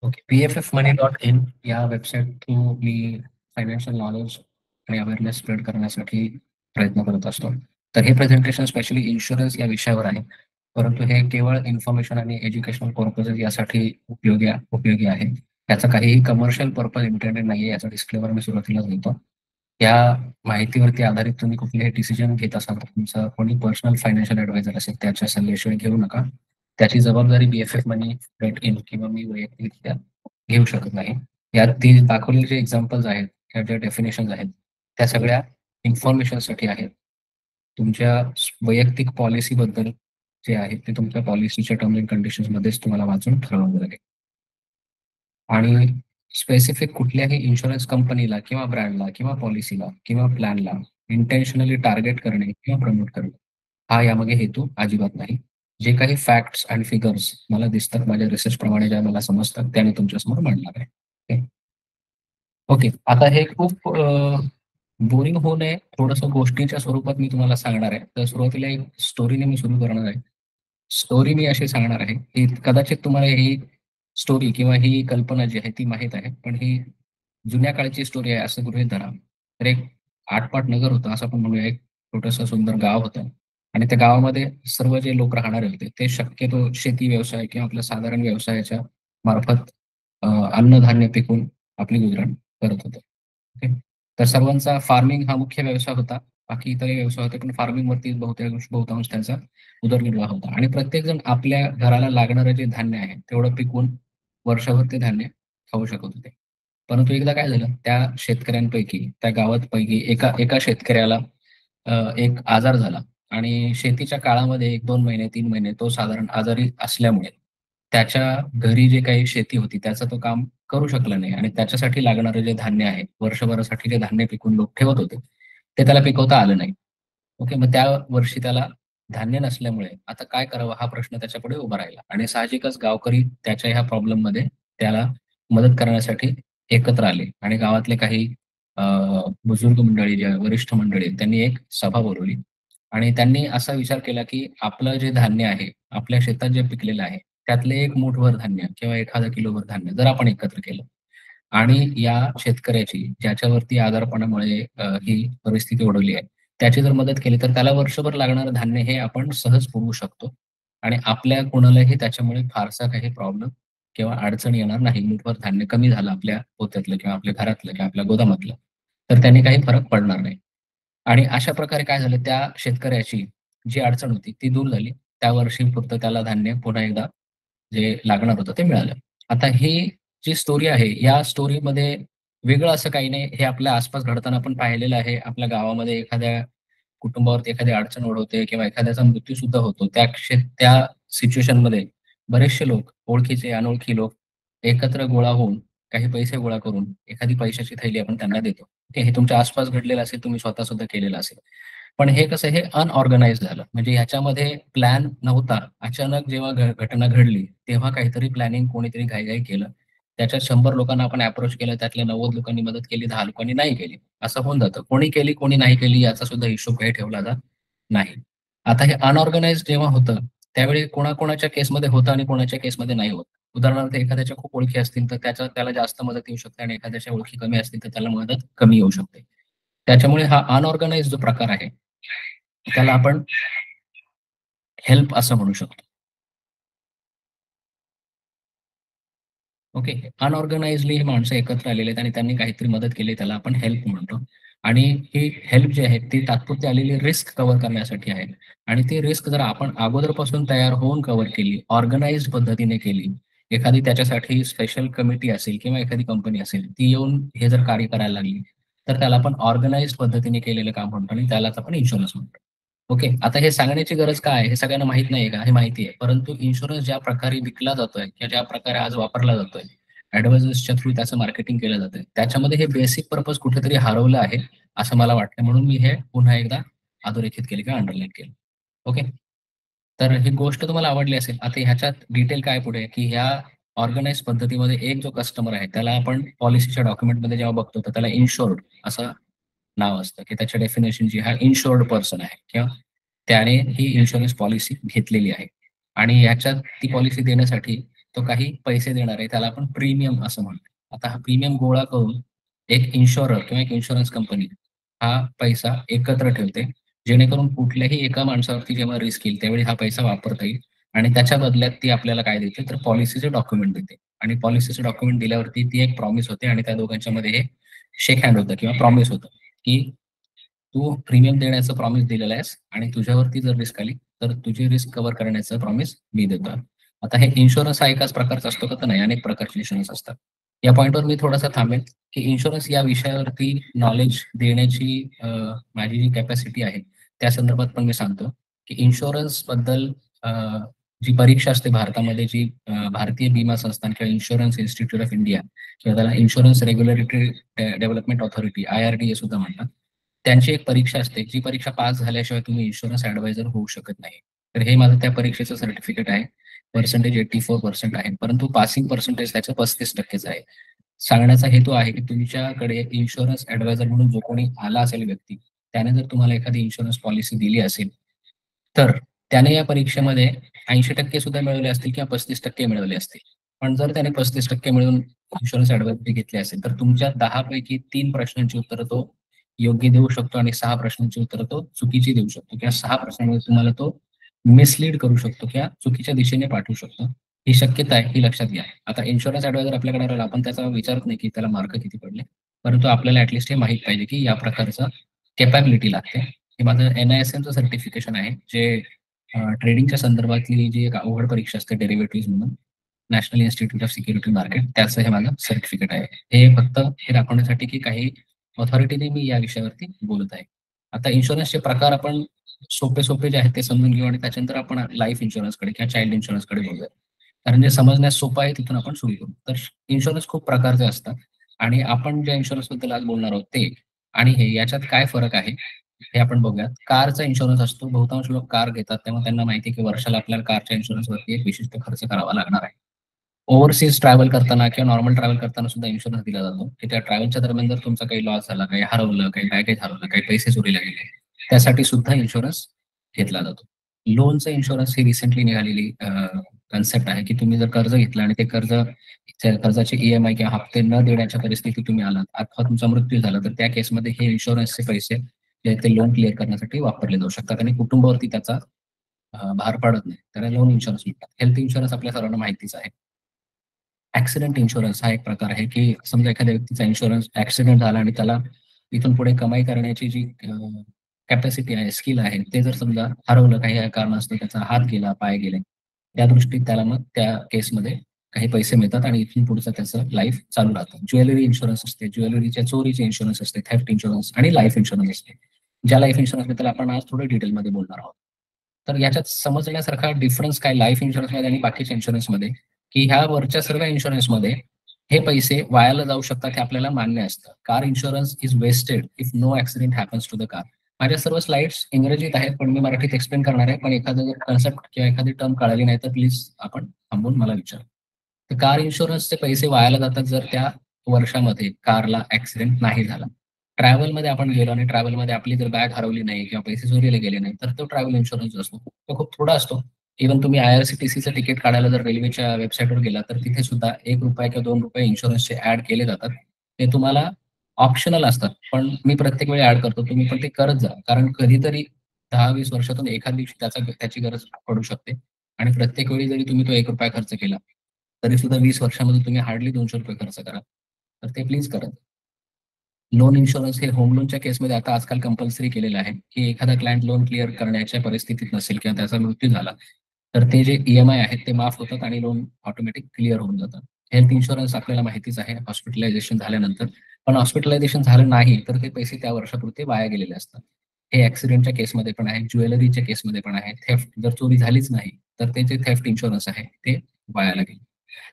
Okay. pffmoney.in या website through मी financial knowledge आणि awareness spread करण्यासाठी प्रयत्न करत असतो. तर हे प्रेझेंटेशन स्पेशली इन्शुरन्स या विषयावर आहे, परंतु हे केवळ इन्फॉर्मेशन आणि एज्युकेशनल पर्पजेस यासाठी उपयोगी आहे. याचा काहीही कमर्शियल पर्पज इंटेंडेड नाहीये, याचा डिस्क्लेमर मी सुरुवातीलाच देतो. या माहितीवरती आधारित तुम्ही कुठलेही डिसिजन घेत असाल तर तुमचा कोणी पर्सनल फायनान्शियल ॲडवायझर असेल त्याच्या सल्ल्याशिवाय घेऊ नका. त्याची जबाबदारी BFF Money.in किंवा मी वैयक्तिकरित्या घेऊ शकत नाही. यात ती दाखवलेले जे एक्झाम्पल्स आहेत, ह्या ज्या डेफिनेशन्स आहेत, त्या सगळ्या इन्फॉर्मेशनसाठी आहेत. तुमच्या वैयक्तिक पॉलिसीबद्दल जे आहे ते तुमच्या पॉलिसीच्या टर्म्स अँड कंडिशन्समध्येच तुम्हाला वाचून ठरवावं लागेल. आणि स्पेसिफिक कुठल्याही इन्शुरन्स कंपनीला किंवा ब्रँडला किंवा पॉलिसीला किंवा प्लॅनला इंटेन्शनली टार्गेट करणे किंवा प्रमोट करणे हा यामागे हेतू अजिबात नाही. जे काही फॅक्ट्स आणि फिगर्स मला दिसतात माझ्या रिसर्च प्रमाणे ज्या मला समजतात त्या मी तुमच्यासमोर मांडणार आहे. ओके. आता हे खूप बोरिंग होऊ नये, थोडंसं गोष्टीच्या स्वरूपात मी तुम्हाला सांगणार आहे. तर सुरुवातीला एक स्टोरीने मी सुरू करणार आहे. स्टोरी मी अशी सांगणार आहे, की कदाचित तुम्हाला ही स्टोरी किंवा ही कल्पना जी आहे ती माहीत आहे. पण ही जुन्या काळची स्टोरी आहे असं गृहीत धरा. तर एक आटपाट नगर होतं असं आपण म्हणूया. एक छोटंसं सुंदर गाव होतं आणि त्या गावामध्ये सर्व जे लोक राहणारे होते ते शक्यतो शेती व्यवसाय किंवा आपल्या साधारण व्यवसायाच्या मार्फत अन्नधान्य पिकवून आपली गुजरण करत होते. ओके. तर सर्वांचा फार्मिंग हा मुख्य व्यवसाय होता. बाकी इतरही व्यवसाय होते, पण फार्मिंगवरती बहुतांश त्यांचा उदरनिर्वाह होता. आणि प्रत्येकजण आपल्या घराला लागणारं जे धान्य आहे, तेवढं पिकवून वर्षभर ते धान्य खाऊ शकत होते. परंतु एकदा काय झालं, त्या शेतकऱ्यांपैकी, त्या गावातपैकी एका एका शेतकऱ्याला एक आजार झाला आणि शेतीच्या काळामध्ये 1-2 महिने, 3 महिने तो साधारण आजारी असल्यामुळे त्याच्या घरी जे काही शेती होती, त्याचं तो काम करू शकला नाही आणि त्याच्यासाठी लागणारं जे धान्य आहे, वर्षभरासाठी जे धान्य पिकवून लोक ठेवत होते, ते त्याला पिकवता आलं नाही. ओके. मग त्या वर्षी त्याला धान्य नसल्यामुळे आता काय करावं हा प्रश्न त्याच्यापुढे उभा राहिला आणि साहजिकच गावकरी त्याच्या ह्या प्रॉब्लेममध्ये त्याला मदत करण्यासाठी एकत्र आले आणि गावातले काही अ, बुजुर्ग मंडळी जे आहे, वरिष्ठ मंडळी आहेत, त्यांनी एक सभा बोलावली आणि त्यांनी असा विचार केला, की आपलं जे धान्य आहे, आपल्या शेतात जे पिकलेलं आहे, त्यातले एक मूठभर धान्य किंवा एखादा किलोभर धान्य जर आपण एकत्र केलं आणि या शेतकऱ्याची ज्याच्यावरती आजारपणामुळे ही परिस्थिती ओढवली आहे, त्याची जर मदत केली, तर त्याला वर्षभर लागणारं धान्य हे आपण सहज पुरवू शकतो आणि आपल्या कोणालाही त्याच्यामुळे फारसा काही प्रॉब्लेम किंवा अडचण येणार नाही. मूठभर धान्य कमी झालं आपल्या पोत्यातलं किंवा आपल्या घरातलं किंवा आपल्या गोदामातलं, तर त्याने काही फरक पडणार नाही. आणि अशा प्रकारे काय झालं, त्या शेतकऱ्याची जी अडचण होती ती दूर झाली. त्या वर्षीपुरतं त्याला धान्य पुन्हा एकदा जे लागणार होतं ते मिळालं. आता ही जी स्टोरी आहे, या स्टोरीमध्ये वेगळं असं काही नाही. हे आपल्या आसपास घडताना आपण पाहिलेलं आहे. आपल्या गावामध्ये एखाद्या कुटुंबावरती एखादी अडचण ओढवते किंवा एखाद्याचा मृत्यू सुद्धा होतो. त्या सिच्युएशनमध्ये बरेचसे लोक, ओळखीचे, अनोळखी लोक एकत्र गोळा होऊन काही पैसे गोळा करून एखादी पैशाची थैली आपण त्यांना देतो. ओके. हे तुमच्या आसपास घडलेलं असेल, तुम्ही स्वतः सुद्धा केलेलं असेल. पण हे कसं हे अनऑर्गनाइज्ड झालं. म्हणजे ह्याच्यामध्ये प्लॅन नव्हता. अचानक जेव्हा घटना घडली, तेव्हा काहीतरी प्लॅनिंग कोणीतरी घाई केलं. त्याच्यात 100 लोकांना आपण अप्रोच केलं, त्यातल्या 90 लोकांनी मदत केली, 10 लोकांनी नाही केली. असं होऊन जातं. कोणी केली, कोणी नाही केली याचा सुद्धा हिशोब काही ठेवला जात नाही. आता हे अनऑर्गनाइज्ड जेव्हा होतं, त्यावेळी कोणाकोणाच्या केसमध्ये होतं आणि कोणाच्या केसमध्ये नाही होत. उदाहरणार्थ एखाद्याच्या खूप ओळखी असतील, तर त्याला जास्त मदत येऊ शकते आणि एखाद्याच्या ओळखी कमी असतील, तर त्याला मदत कमी येऊ शकते. त्याच्यामुळे हा अनऑर्गनाइज्ड जो प्रकार आहे, त्याला आपण हेल्प असं म्हणू शकतो. ओके. अनऑर्गनाइज्डली ही माणसं एकत्र आलेली आहेत आणि त्यांनी काहीतरी मदत केली त्याला आपण हेल्प म्हणतो. आणि ही हेल्प जी आहे ती तात्पुरती आलेली रिस्क कव्हर करण्यासाठी आहे. आणि ती रिस्क जर आपण अगोदरपासून तयार होऊन कव्हर केली, ऑर्गनाइज्ड पद्धतीने केली, एखादी त्याच्यासाठी स्पेशल कमिटी असेल किंवा एखादी कंपनी असेल, ती येऊन हे जर कार्य करायला लागली, तर त्याला आपण ऑर्गनाइज्ड पद्धतीने केलेलं काम म्हणतो आणि त्यालाच आपण इन्शुरन्स म्हणतो. ओके. आता हे सांगण्याची गरज काय आहे? हे सगळ्यांना माहीत नाहीये का? हे माहिती आहे. परंतु इन्शुरन्स ज्या प्रकारे विकला जातोय किंवा ज्या प्रकारे आज वापरला जातोय, ॲडव्हायझर्सच्या थ्रू त्याचं मार्केटिंग केलं जातंय. त्याच्यामध्ये हे बेसिक पर्पज कुठेतरी हरवलं आहे, असं मला वाटतं. म्हणून मी हे पुन्हा एकदा अधोरेखित केलं किंवा अंडरलाईन केलं. ओके. तर ही गोष्ट तुम्हाला आवडली असेल. आता ह्याच्यात डिटेल काय पुढे, की ह्या ऑर्गनाइज्ड पद्धतीमध्ये एक जो कस्टमर आहे, त्याला आपण पॉलिसीच्या डॉक्युमेंटमध्ये जेव्हा बघतो, तर त्याला इन्शुअर्ड असं नाव असतं, की त्याच्या डेफिनेशन जी हा इन्शुअर्ड पर्सन आहे किंवा त्याने ही इन्शुरन्स पॉलिसी घेतलेली आहे. आणि ह्याच्यात ती पॉलिसी देण्यासाठी तो काही पैसे देणार आहे, त्याला आपण प्रीमियम असं म्हणतो. आता हा प्रीमियम गोळा करून एक इन्शुरर किंवा एक इन्शुरन्स कंपनी हा पैसा एकत्र ठेवते, जेणेकरून कुठल्याही एका माणसावरती जेव्हा रिस्क येईल, त्यावेळी हा पैसा वापरता येईल आणि त्याच्या बदल्यात ती आपल्याला काय देते, तर पॉलिसीचे डॉक्युमेंट देते आणि पॉलिसीचे डॉक्युमेंट दिल्यावरती ती एक प्रॉमिस होते आणि त्या दोघांच्यामध्ये हे शेक हँड होतं किंवा प्रॉमिस होतं, की तू प्रीमियम देण्याचं प्रॉमिस दिलेलं आहेस आणि तुझ्यावरती जर रिस्क आली, तर तुझी रिस्क कव्हर करण्याचं प्रॉमिस मी देतो. आता हे इन्शुरन्स हा एकाच प्रकारचा असतो का? तर नाही, अनेक प्रकारचे इन्शुरन्स असतात. या पॉइंटवर मी थोडासा थांबेन, की इन्शुरन्स या विषयावरती नॉलेज देण्याची माझी जी कॅपॅसिटी आहे, त्या संदर्भात पण मी सांगतो, की इन्शुरन्सबद्दल अ, जी परीक्षा असते भारतामध्ये, जी भारतीय विमा संस्थान किंवा इन्शुरन्स इन्स्टिट्यूट ऑफ इंडिया किंवा त्याला insurance regulatory development authority IRDA सुद्धा म्हणतात. त्यांची एक परीक्षा असते, जी परीक्षा पास झाल्याशिवाय तुम्ही इन्शुरन्स ॲडवायझर होऊ शकत नाही. तर हे माझं त्या परीक्षेचं सर्टिफिकेट आहे. पर्सेंटेज 84% आहे. परंतु पासिंग पर्सेंटेज त्याचं 35%च आहे. सांगण्याचा हेतू आहे, की तुमच्याकडे इन्शुरन्स ॲडवायझर म्हणून जो कोणी आला असेल व्यक्ती, त्याने जर तुम्हाला एखादी इन्शुरन्स पॉलिसी दिली असेल, तर त्याने या परीक्षेमध्ये 80% सुद्धा मिळवले असतील किंवा 35% मिळवले असतील. पण जर त्याने 35% मिळवून इन्शुरन्स ॲडवायझरी घेतली असेल, तर तुमच्या 10 पैकी 3 प्रश्नांची उत्तरं तो योग्य देऊ शकतो आणि 6 प्रश्नांची उत्तरं तो चुकीची देऊ शकतो किंवा 6 प्रश्नांमध्ये तुम्हाला तो मिसलीड करू शकतो किंवा चुकीच्या दिशेने पाठवू शकतो. ही शक्यता आहे, ही लक्षात घ्या. आता इन्शुरन्स ॲडवायझर आपल्याकडे आला, आपण त्याचा विचारत नाही, की त्याला मार्क किती पडले. परंतु आपल्याला ॲटलीस्ट हे माहीत पाहिजे, की या प्रकारचं कॅपॅबिलिटी लागते. हे माझं NISMचं सर्टिफिकेशन आहे, जे ट्रेडिंगच्या संदर्भातली जी एक अवघड परीक्षा असते डेरिव्हेटिव्हज म्हणून, national institute of security market, त्याचं हे माझं सर्टिफिकेट आहे. हे फक्त हे दाखवण्यासाठी, की काही ऑथॉरिटीने मी या विषयावरती बोलत आहे. आता इन्शुरन्सचे प्रकार आपण सोपे-सोपे जे आहेत ते समजून घेऊ आणि त्याच्यानंतर आपण लाईफ इन्शुरन्सकडे किंवा चाइल्ड इन्शुरन्सकडे बोलूया. कारण जे समजण्यास सोपं आहे तिथून आपण सुरू करू. तर इन्शुरन्स खूप प्रकारचे असतात आणि आपण ज्या इन्शुरन्सबद्दल आज बोलणार आहोत ते आणि हे याच्यात काय फरक आहे, हे आपण बघूयात. कारचा इन्शुरन्स असतो. बहुतांश लोक कार घेतात, तेव्हा त्यांना माहिती आहे, की वर्षाला आपल्याला कारच्या इन्शुरन्सवरती एक विशिष्ट खर्च करावा लागणार आहे. ओव्हरसीज ट्रॅव्हल करताना किंवा नॉर्मल ट्रॅव्हल करताना सुद्धा इन्शुरन्स दिला जातो, की त्या ट्रॅव्हलच्या दरम्यान जर तुमचा काही लॉस झाला, काही हरवलं, काही बॅगेज हरवलं, काही पैसे चोरीला गेले, त्यासाठी सुद्धा इन्शुरन्स घेतला जातो. लोनचं इन्शुरन्स ही रिसेंटली निघालेली कन्सेप्ट आहे, की तुम्ही जर कर्ज घेतलं आणि ते कर्जाचे EMI किंवा हप्ते न देण्याच्या परिस्थितीत तुम्ही आलात अथवा तुमचा मृत्यू झाला, तर त्या केसमध्ये हे इन्शुरन्सचे पैसे जे आहेत ते लोन क्लिअर करण्यासाठी वापरले जाऊ शकतात आणि कुटुंबावरती त्याचा भार पडत नाही. त्याला लोन इन्शुरन्स म्हणतात. हेल्थ इन्शुरन्स आपल्या सर्वांना माहितीच आहे. ॲक्सिडेंट इन्शुरन्स हा एक प्रकार आहे, की समजा एखाद्या व्यक्तीचा इन्शुरन्स ॲक्सिडेंट झाला आणि त्याला इथून पुढे कमाई करण्याची जी कॅपॅसिटी आहे, स्किल आहे, ते जर समजा हरवलं काही कारणास्तव, त्याचा हात गेला, पाय गेले, त्या दृष्टीत त्याला मग त्या केसमध्ये काही पैसे मिळतात आणि इथून पुढचं त्याचं लाईफ चालू राहतं. ज्वेलरी इन्शुरन्स असते, ज्वेलरीच्या चोरीचे इन्शुरन्स असते, थेफ्ट इन्शुरन्स आणि लाईफ इन्शुरन्स असते. ज्या लाईफ इन्शुरन्सबद्दल आपण आज थोडं डिटेलमध्ये बोलणार आहोत. तर याच्यात समजण्यासारखा डिफरन्स काय लाईफ इन्शुरन्समध्ये आणि बाकीच्या इन्शुरन्समध्ये, की ह्या वरच्या सर्व इन्शुरन्समध्ये हे पैसे वायाला जाऊ शकतात हे आपल्याला मान्य असतं. Car insurance is wasted if no accident happens to the car. माझ्या सर्व स्लाइड्स इंग्रजीत आहेत, पण मी मराठीत एक्सप्लेन करणार आहे. पण एखादा जर कन्सेप्ट किंवा एखादी टर्म कळाली नाही, तर प्लीज आपण थांबून मला विचारा. तर कार इन्शुरन्सचे पैसे वायाला जातात जर त्या वर्षामध्ये कारला ॲक्सिडेंट नाही झाला. ट्रॅव्हलमध्ये आपण गेलो आणि ट्रॅव्हलमध्ये आपली जर बॅग हरवली नाही किंवा पैसे चोरीला गेले नाही, तर तो ट्रॅव्हल इन्शुरन्स जो असतो, तो खूप थोडा असतो. इव्हन तुम्ही IRCTCचं तिकीट काढायला जर रेल्वेच्या वेबसाईटवर गेलात, तर तिथे सुद्धा ₹1 किंवा ₹2 इन्शुरन्सचे ॲड केले जातात. ते तुम्हाला ऑप्शनल असतात. पण मी प्रत्येक वेळी ॲड करतो. तुम्ही पण ते करत जा. कारण कधीतरी 10-20 वर्षातून एखाद दिवशी त्याची गरज पडू शकते आणि प्रत्येक वेळी जरी तुम्ही तो ₹1 खर्च केला, तरी सुद्धा 20 वर्षामध्ये तुम्ही हार्डली ₹200 खर्च कराल. तर ते प्लीज करा. लोन इन्शुरन्स हे होम लोनच्या केसमध्ये आता आजकाल कंपल्सरी केलेलं आहे, की एखादा क्लायंट लोन क्लिअर करण्याच्या परिस्थितीत नसेल किंवा त्याचा मृत्यू झाला, तर ते जे EMI आहेत ते माफ होतात आणि लोन ऑटोमॅटिक क्लिअर होऊन जातं. हेल्थ इन्शुरन्स आपल्याला माहितीच आहे हॉस्पिटलायझेशन झाल्यानंतर. पण हॉस्पिटलायझेशन झालं नाही, तर ते पैसे त्या वर्षापुरते वाया गेलेले असतात. हे ॲक्सिडेंटच्या केसमध्ये पण आहे, ज्वेलरीच्या केसमध्ये पण आहे. थेफ्ट जर चोरी झालीच नाही, तर ते जे थेफ्ट इन्शुरन्स आहे ते वायाला गेलं.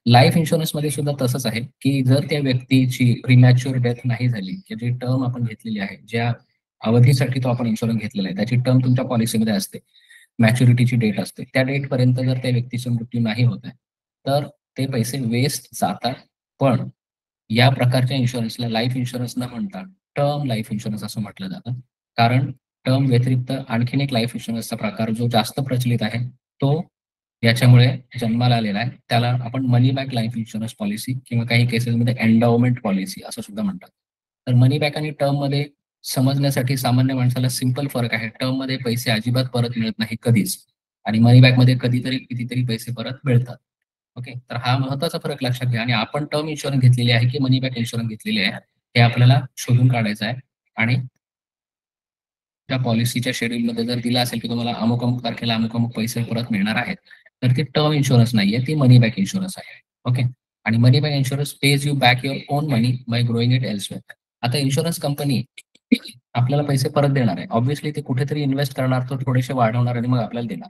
लाईफ इन्शुरन्समध्ये सुद्धा तसंच आहे, की जर त्या व्यक्तीची प्रीमॅच्युअर डेथ नाही झाली, की जी टर्म आपण घेतलेली आहे, ज्या अवधीसाठी तो आपण इन्शुरन्स घेतलेला आहे, त्याची टर्म तुमच्या पॉलिसीमध्ये असते. मॅच्युरिटीची डेट असते. त्या डेटपर्यंत जर त्या व्यक्तीचा मृत्यू नाही होत आहे, तर ते पैसे वेस्ट जातात. पण या प्रकारच्या इन्शुरन्सला लाईफ इन्शुरन्स न म्हणता टर्म लाईफ इन्शुरन्स असं म्हटलं जातं. कारण टर्म व्यतिरिक्त आणखीन एक लाईफ इन्शुरन्सचा प्रकार जो जास्त प्रचलित आहे, तो याच्यामुळे जन्माला आलेला आहे. त्याला आपण मनी बॅक लाईफ इन्शुरन्स पॉलिसी किंवा काही केसेसमध्ये एंडॉवमेंट पॉलिसी असं सुद्धा म्हणतात. तर मनी बॅक आणि टर्ममध्ये समजण्यासाठी सामान्य माणसाला सिंपल फरक आहे. टर्ममध्ये पैसे अजिबात परत मिळत नाही कधीच आणि मनी बॅकमध्ये कधीतरी कितीतरी पैसे परत मिळतात. ओके. तर हा महत्त्वाचा फरक लक्षात घ्या आणि आपण टर्म इन्शुरन्स घेतलेली आहे की मनी बॅक इन्शुरन्स घेतलेली आहे, हे आपल्याला शोधून काढायचं आहे आणि त्या पॉलिसीच्या शेड्यूलमध्ये जर दिलं असेल की तुम्हाला अमुक-अमुक तारखेला अमुक-अमुक पैसे परत मिळणार आहेत, तर ती टर्म इन्शुरन्स नाहीये, ती मनी बॅक इन्शुरन्स आहे. ओके. आणि money back insurance pays you back your own money by growing it elsewhere. आता इन्शुरन्स कंपनी आपल्याला पैसे परत देणार आहे. ऑब्व्हियसली ते कुठेतरी इन्व्हेस्ट करणार, तर थोडेसे वाढवणार आणि मग आपल्याला देणार.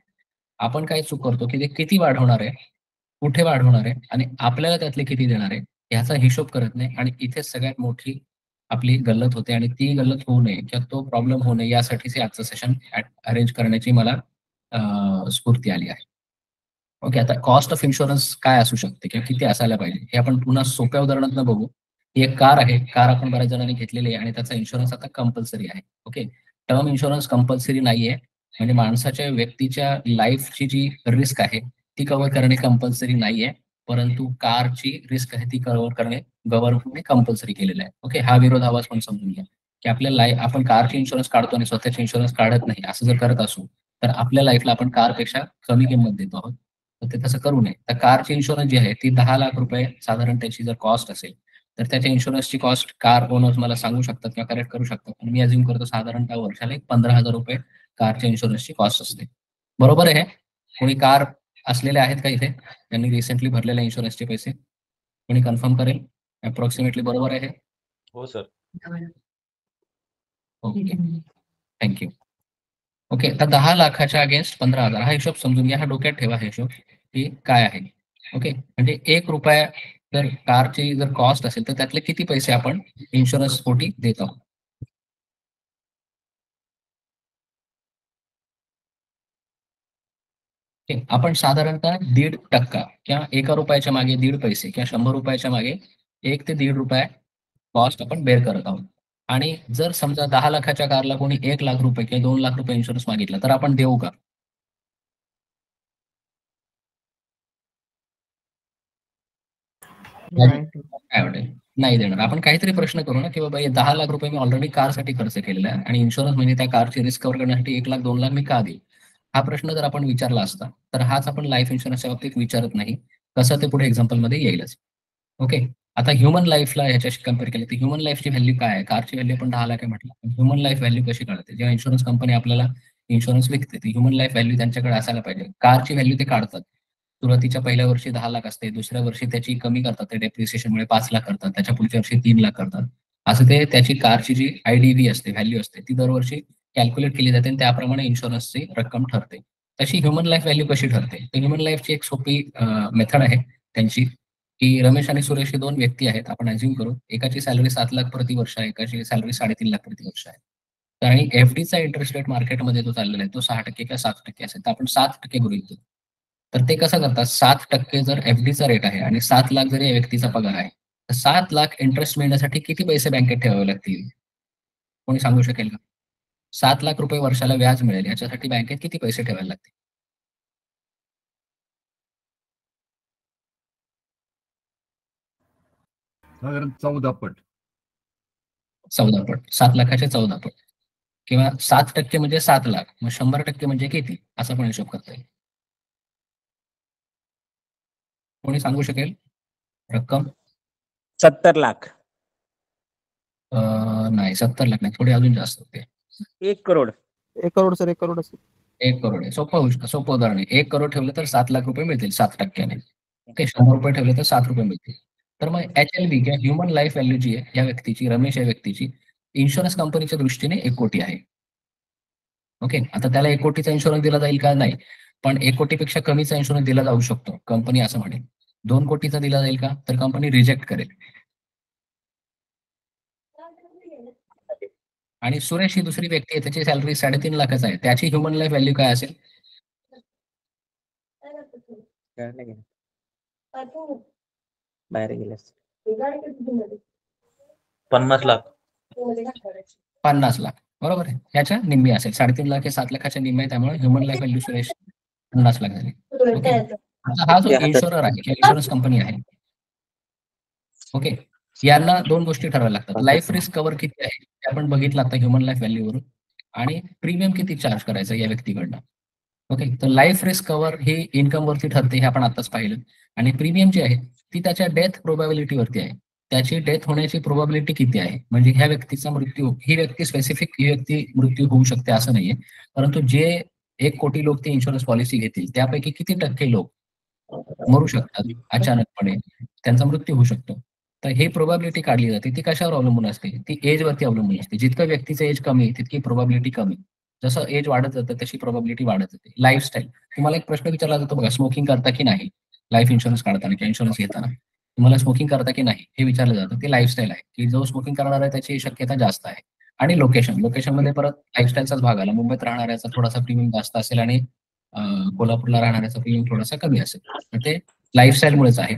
आपण काय चूक करतो, की ते किती वाढवणार आहे, कुठे वाढवणार आहे आणि आपल्याला त्यातले किती देणार आहे, ह्याचा हिशोब करत नाही आणि इथेच सगळ्यात मोठी आपली गल्लत होते आणि ती गल्लत होऊ नये किंवा तो प्रॉब्लेम होऊ नये यासाठीच हे आजचं सेशन अरेंज करण्याची मला स्फूर्ती आली आहे. ओके. आता कॉस्ट ऑफ इन्शुरन्स काय असू शकते किंवा किती असायला पाहिजे? हे आपण पुन्हा सोप्या उदाहरणातून बघू. ही एक कार आहे. कार आपण बऱ्याच जणांनी घेतलेली आहे आणि त्याचा इन्शुरन्स आता कंपल्सरी आहे. ओके. टर्म इन्शुरन्स कंपल्सरी नाहीये. म्हणजे माणसाच्या व्यक्तीच्या लाईफची जी रिस्क आहे, ती कव्हर करणे कंपल्सरी नाहीये. परंतु कारची रिस्क आहे ती कव्हर करणे गव्हर्नमेंटने कंपल्सरी केलेलं आहे. ओके. हा विरोधाभास पण समजून घ्या, की आपल्या आपण कारची इन्शुरन्स काढतो आणि स्वतःची इन्शुरन्स काढत नाही, असं जर करत असू, तर आपल्या लाईफला आपण कारपेक्षा कमी किंमत देतो आहोत. तर ते तसं करू नये. तर कारची इन्शुरन्स जी आहे ती ₹10,00,000 साधारण त्याची जर कॉस्ट असेल, तर त्याच्या इन्शुरन्सची कॉस्ट कार ओनर्स मला सांगू शकतात किंवा करेक्ट करू शकतात. पण मी अझ्युम करतो साधारणतः वर्षाला एक ₹15,000 कारच्या इन्शुरन्सची कॉस्ट असते. बरोबर आहे हे? कोणी कार असलेले आहेत का इथे? त्यांनी रिसेंटली भरलेल्या इन्शुरन्सचे पैसे? कोणी कन्फर्म करेल? अप्रॉक्सिमेटली बरोबर आहे हे? हो sir. Okay. Thank you. Okay. तर 10,00,000च्या अगेन्स्ट 15,000 हा हिशोब समजून घ्या. हा डोक्यात ठेवा हा हिशोब, की काय आहे. ओके. म्हणजे ₹1 जर कारची जर कॉस्ट असेल, तर त्यातले किती पैसे आपण इन्शुरन्स पोटी देत आहोत. ओके. आपण साधारणतः 1.5% किंवा ₹1 मागे 1.5 पैसे किंवा ₹100 मागे ₹1 ते ₹1.5 कॉस्ट आपण बेअर करत आहोत. आणि जर समजा 10,00,000च्या कारला कोणी ₹1,00,000 किंवा ₹2,00,000 इन्शुरन्स मागितला, तर आपण देऊ का? नाही. काय वाटेल? नाही देणार. आपण काहीतरी प्रश्न करू ना, की बाबा हे ₹10,00,000 मी ऑलरेडी कारसाठी खर्च केलेला आहे आणि इन्शुरन्स म्हणजे त्या कारची रिस्क कव्हर करण्यासाठी 1,00,000 2,00,000 मी का देईल? हा प्रश्न जर आपण विचारला असता, तर हाच आपण लाईफ इन्शुरन्सच्या बाबतीत विचारत नाही. कसं ते पुढे एक्झाम्पलमध्ये येईलच. ओके. आता ह्युमन लाईफला ह्याच्याशी कंपेअर केलं, तर ह्युमन लाईफची व्हॅल्यू काय आहे? कारची व्हॅल्यू आपण 10,00,000 आहे म्हटलं. ह्युमन लाईफ व्हॅल्यू कशी कळते? जेव्हा इन्शुरन्स कंपनी आपल्याला इन्शुरन्स विकते, ती ह्युमन लाईफ व्हॅल्यू त्यांच्याकडे असायला पाहिजे. कारची व्हॅल्यू ते काढतात. सुरुवातीच्या पहिल्या वर्षी 10,00,000 असते. दुसऱ्या वर्षी त्याची कमी करतात. ते डेप्रिसिएशनमुळे 5,00,000 करतात. त्याच्या पुढच्या वर्षी 3,00,000 करतात. असं ते त्याची कारची जी आय-डी-व्ही असते, व्हॅल्यू असते, ती दरवर्षी कॅल्क्युलेट केली जाते आणि त्याप्रमाणे इन्शुरन्सची रक्कम ठरते. तशी ह्युमन लाईफ व्हॅल्यू कशी ठरते? तर ह्युमन लाईफची एक सोपी मेथड आहे त्यांची, की रमेश आणि सुरेश हे 2 व्यक्ती आहेत. आपण अझ्युम करू. एकाची सॅलरी 7,00,000 प्रति वर्ष आहे, एकाची सॅलरी 3.5 लाख प्रति वर्ष आहे. तर आणि एफ-डीचा इंटरेस्ट रेट मार्केटमध्ये जो चाललेला आहे, तो 6% किंवा 7% असेल. तर आपण 7% गृहीत धरू. तर ते कसं करतात 7% जर एफ-डीचा रेट आहे आणि 7,00,000 जरी या व्यक्तीचा पगार आहे, तर 7,00,000 इंटरेस्ट मिळण्यासाठी किती पैसे बँकेत ठेवावे लागतील? कोणी सांगू शकेल का? ₹7,00,000 वर्षाला व्याज मिळेल याच्यासाठी बँकेत किती पैसे ठेवायला लागतील? साधारण 14 पट. 14 पट. 7,00,000चे 14 पट किंवा 7% म्हणजे 7,00,000. मग 100% म्हणजे किती? असा पण हिशोब करता येईल. कोणी सांगू शकेल रक्कम? 70 लाख. नाही 70,00,000 नाही. थोडी अजून जास्त होते. 1 करोड. 1 करोड सर, 1 करोड असेल. 1 करोड आहे. सोपं उदाहरण आहे. 1 करोड ठेवलं तर ₹7,00,000 मिळतील 7%ने. ओके. ₹100 ठेवले तर ₹7 मिळतील. तर मग एच-एल-व्ही किंवा ह्युमन लाईफ व्हॅल्यू जी आहे, या व्यक्तीची, रमेश या व्यक्तीची इन्शुरन्स कंपनीच्या दृष्टीने 1,00,00,000 आहे. ओके. आता त्याला 1,00,00,000चा इन्शुरन्स दिला जाईल का? नाही. पण 1,00,00,000 पेक्षा कमीचा इन्शुरन्स दिला जाऊ शकतो. कंपनी असं म्हणेल. 2,00,00,000चा दिला जाईल का? तर कंपनी रिजेक्ट करेल. आणि सुरेश ही दुसरी व्यक्ती आहे, त्याची सॅलरी 3.5 लाखाचा आहे. त्याची ह्युमन लाईफ व्हॅल्यू काय असेल? बाहेर गेलास. 50 लाख. 50 लाख. बरोबर आहे. ह्याच्या निम्मी असेल. 3.5 लाख हे 7 लाखाच्या निम्मी आहे. त्यामुळे human life value Suresh 50 lakh झाली. ओके. आता हा जो इन्शुरर आहे किंवा इन्शुरन्स कंपनी आहे, ओके, यांना दोन गोष्टी ठरवायला लागतात. लाईफ रिस्क कव्हर किती आहे ते आपण बघितलं आता ह्युमन लाईफ व्हॅल्यूवरून, आणि प्रीमियम किती चार्ज करायचं या व्यक्तीकडनं. ओके, तर लाईफ रिस्क कव्हर ही इन्कम वरती ठरते हे आपण आताच पाहिलं, आणि प्रीमियम जी आहे ती त्याच्या डेथ प्रोबॅबिलिटी वरती आहे. त्याची डेथ होण्याची प्रोबॅबिलिटी किती आहे, म्हणजे ह्या व्यक्तीचा मृत्यू, ही व्यक्ती स्पेसिफिक ही व्यक्ती मृत्यू होऊ शकते असं नाहीये, परंतु जे 1 कोटी लोक ती इन्शुरन्स पॉलिसी घेतील त्यापैकी किती टक्के लोक मरू शकतात अचानकपणे, त्यांचा मृत्यू होऊ शकतो. तर ही प्रोबॅबिलिटी काढली जाते. ती कशावर अवलंबून असते? ती एजवरती अवलंबून असते. जितकं व्यक्तीचं एज कमी तितकी प्रोबॅबिलिटी कमी. जसं एज वाढत जातं तशी प्रोबॅबिलिटी वाढत जाते. लाईफस्टाईल, तुम्हाला एक प्रश्न विचारला जातो बघा, स्मोकिंग करता की नाही लाईफ इन्शुरन्स काढताना किंवा इन्शुरन्स घेताना, तुम्हाला स्मोकिंग करता की नाही हे विचारलं जातं. ते लाईफस्टाईल आहे, की जो स्मोकिंग करणार आहे त्याची शक्यता जास्त आहे. आणि लोकेशनमध्ये परत लाईफस्टाईलचाच भाग आला. मुंबईत राहणाऱ्याचा थोडासा प्रीमियम जास्त असेल आणि कोल्हापूरला राहणाऱ्याचा प्रीमियम थोडासा कमी असेल. तर ते लाईफस्टाईलमुळेच आहे.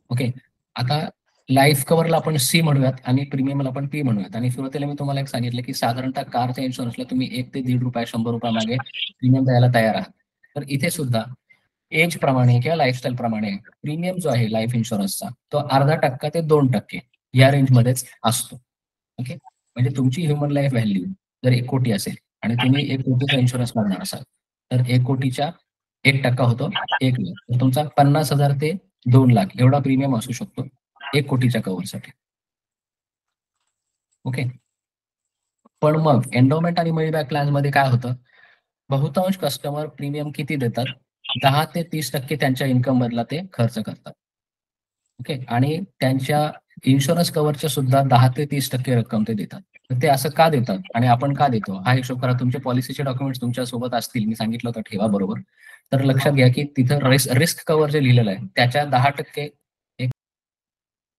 ओके. आता लाईफ कव्हरला आपण सी म्हणूयात आणि प्रीमियमला आपण पी म्हणूयात. आणि सुरुवातीला मी तुम्हाला एक सांगितलं, की साधारणतः कारच्या इन्शुरन्सला तुम्ही ₹1 ते ₹1.5 ₹100 मागे प्रीमियम द्यायला तयार आहात. तर इथे सुद्धा एज प्रमाणे किंवा लाईफस्टाईल प्रमाणे प्रीमियम जो आहे लाईफ इन्शुरन्सचा तो अर्धा% ते 2% या रेंजमध्येच असतो. ओके. म्हणजे तुमची ह्युमन लाईफ व्हॅल्यू जर 1 कोटी असेल आणि तुम्ही 1 कोटीचा इन्शुरन्स काढणार असाल, तर 1 कोटीच्या 1% होतो 1 लाख. तर तुमचा 50,000 ते 2 लाख एवढा प्रीमियम असू शकतो 1 कोटीच्या कव्हरसाठी. ओके. पण मग एंडोमेंट आणि मनी बॅक प्लॅनमध्ये काय होतं? बहुतांश कस्टमर प्रीमियम किती देतात? 10 ते 30% त्यांच्या इन्कम मधला ते खर्च करतात. ओके. आणि त्यांच्या इन्शुरन्स कव्हरच्या सुद्धा 10 ते 30% रक्कम ते देतात. तर ते असं का देतात आणि आपण का देतो? हा हिशोब करा. तुमचे पॉलिसीचे डॉक्युमेंट्स तुमच्या सोबत असतील, मी सांगितलं होतं ठेवा बरोबर. तर लक्षात घ्या की तिथं रिस्क कव्हर जे लिहिलेलं आहे त्याच्या 10%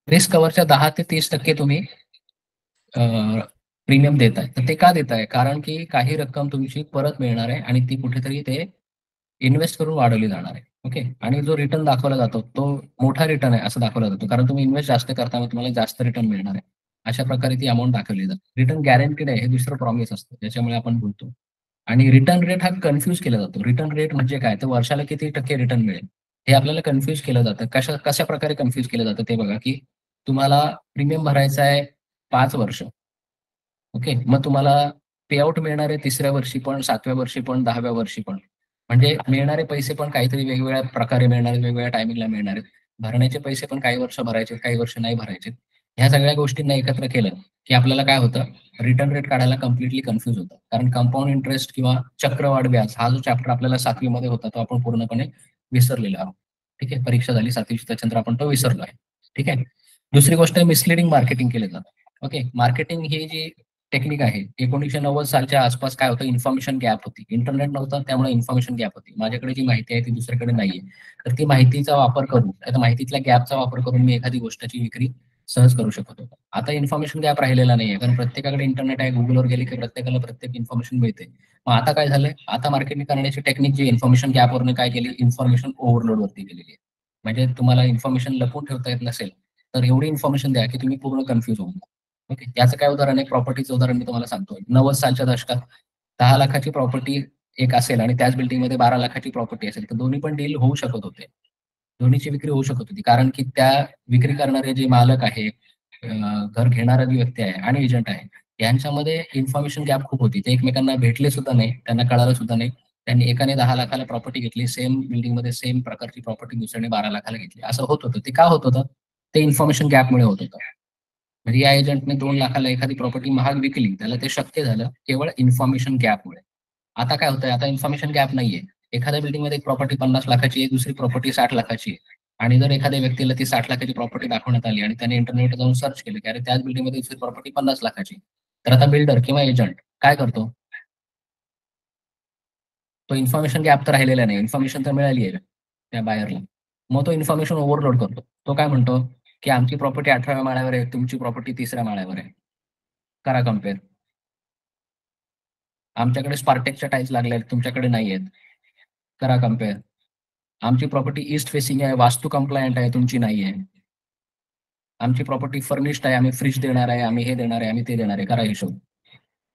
रिस्क कव्हरच्या 10 ते 30% तुम्ही प्रीमियम देताय. तर ते का देताय? कारण की काही रक्कम तुमची परत मिळणार आहे आणि ती कुठेतरी ते इन्व्हेस्ट करून वाढवली जाणार आहे. ओके. आणि जो रिटर्न दाखवला जातो तो मोठा रिटर्न आहे असं दाखवला जातो. कारण तुम्ही इन्व्हेस्ट जास्त करता, मग तुम्हाला जास्त रिटर्न मिळणार आहे. अशा प्रकारे ती अमाउंट दाखवली जाते. रिटर्न गॅरंटीड आहे हे दुसरं प्रॉमिस असतं. त्याच्यामुळे आपण बोलतो. आणि रिटर्न रेट हा कन्फ्यूज केला जातो. रिटर्न रेट म्हणजे काय? तर वर्षाला किती टक्के रिटर्न मिळेल? हे आपल्याला कन्फ्यूज केलं जातं. कशा प्रकारे कन्फ्यूज केलं जातं ते बघा, की तुम्हाला प्रीमियम भरायचा आहे 5 वर्ष. ओके. मग तुम्हाला पेआउट मिळणार आहे 3ऱ्या वर्षी पण, 7व्या वर्षी पण, 10व्या वर्षी पण. म्हणजे मिळणारे पैसे पण काहीतरी वेगवेगळ्या प्रकारे मिळणार आहेत, वेगवेगळ्या टायमिंगला मिळणार आहेत. भरण्याचे पैसे पण काही वर्ष भरायचे, काही वर्ष नाही भरायचे. ह्या सगळ्या गोष्टींना एकत्र केलं, की आपल्याला काय होतं, रिटर्न रेट काढायला कंप्लीटली कन्फ्यूज होतं. कारण कंपाऊंड इंटरेस्ट किंवा चक्रवाढ व्याज हा जो चॅप्टर आपल्याला 7वी मध्ये होता तो आपण पूर्णपणे विसरलेलो आहोत. ठीक आहे. परीक्षा झाली 7वीची त्याच्यानंतर आपण तो विसरलो आहे. ठीक आहे. दुसरी गोष्ट मिसलीडिंग मार्केटिंग केलं जातं. ओके. मार्केटिंग ही जी टेक्निक आहे 1990 सालच्या आसपास काय होतं, इन्फॉर्मेशन गॅप होती. इंटरनेट नव्हतं त्यामुळे इन्फॉर्मेशन गॅप होती. माझ्याकडे जी माहिती आहे ती दुसऱ्याकडे नाहीये. तर ती माहितीचा वापर करून, आता माहितीतल्या गॅपचा वापर करून मी एखादी गोष्टची विक्री सहज करू शकत होतो. आता इन्फॉर्मेशन गॅप राहिलेला नाहीये, कारण प्रत्येकाकडे इंटरनेट आहे. Googleवर गेले की प्रत्येकाला प्रत्येक इन्फॉर्मेशन मिळते. मग आता काय झालंय, आता मार्केटिंग करण्याची टेक्निक जी इन्फॉर्मेशन गॅपवरनं काय केली, इन्फॉर्मेशन ओव्हरलोड वरती केलेली आहे. म्हणजे तुम्हाला इन्फॉर्मेशन लपवून ठेवता येत नसेल, तर एवढी इन्फॉर्मेशन द्या की तुम्ही पूर्ण कन्फ्यूज होऊन जा. ओके. याचं काय उदाहरण आहे, प्रॉपर्टीचं उदाहरण मी तुम्हाला सांगतो. 90 सालच्या दशकात 10 लाखाची प्रॉपर्टी एक असेल आणि त्याच बिल्डिंगमध्ये 12 लाखाची प्रॉपर्टी असेल, तर दोन्ही पण डील होऊ शकत होते. दोन्हीची विक्री होऊ शकत होती. कारण की त्या विक्री करणारे जे मालक आहे, घर घेणारा जी व्यक्ती आहे आणि एजंट आहे, यांच्यामध्ये इन्फॉर्मेशन गॅप खूप होती. ते एकमेकांना भेटले सुद्धा नाही, त्यांना कळालं सुद्धा नाही. त्यांनी एकाने 10 लाखाला प्रॉपर्टी घेतली, सेम बिल्डिंगमध्ये सेम प्रकारची प्रॉपर्टी दुसऱ्याने 12 लाखाला घेतली. असं होत होतं. ते का होत होतं? ते इन्फॉर्मेशन गॅपमुळे होत होतं. म्हणजे या एजंटने 2 लाखाला एखादी प्रॉपर्टी महाग विकली, त्याला ते शक्य झालं केवळ इन्फॉर्मेशन गॅपमुळे. आता काय होतंय, आता इन्फॉर्मेशन गॅप नाहीये. एखाद्या बिल्डिंगमध्ये एक प्रॉपर्टी 50 लाखाची आहे, दुसरी प्रॉपर्टी 60 लाखाची आहे. आणि जर एखाद्या व्यक्तीला ती 60 लाखाची प्रॉपर्टी दाखवण्यात आली आणि त्याने इंटरनेटवर जाऊन सर्च केलं, की अरे त्याच बिल्डिंगमध्ये दुसरी प्रॉपर्टी 50 लाखाची. तर आता बिल्डर किंवा एजंट काय करतो? तो इन्फॉर्मेशन गॅप तर राहिलेला नाही. इन्फॉर्मेशन तर मिळाली आहे त्या बायरला. मग तो इन्फॉर्मेशन ओव्हरलोड करतो. तो काय म्हणतो, की आमची प्रॉपर्टी 18व्या माळ्यावर आहे, तुमची प्रॉपर्टी 3ऱ्या माळ्यावर आहे. करा कंपेअर. आमच्याकडे स्पार्टेक्सच्या टाईल्स लागल्या आहेत, तुमच्याकडे नाही आहेत. करा कंपेअर. आमची प्रॉपर्टी ईस्ट फेसिंग आहे, वास्तू कंप्लायंट आहे, तुमची नाही आहे. आमची प्रॉपर्टी फर्निश्ड आहे, आम्ही फ्रिज देणार आहे, आम्ही हे देणार आहे, आम्ही ते देणार आहे. करा हिशोब.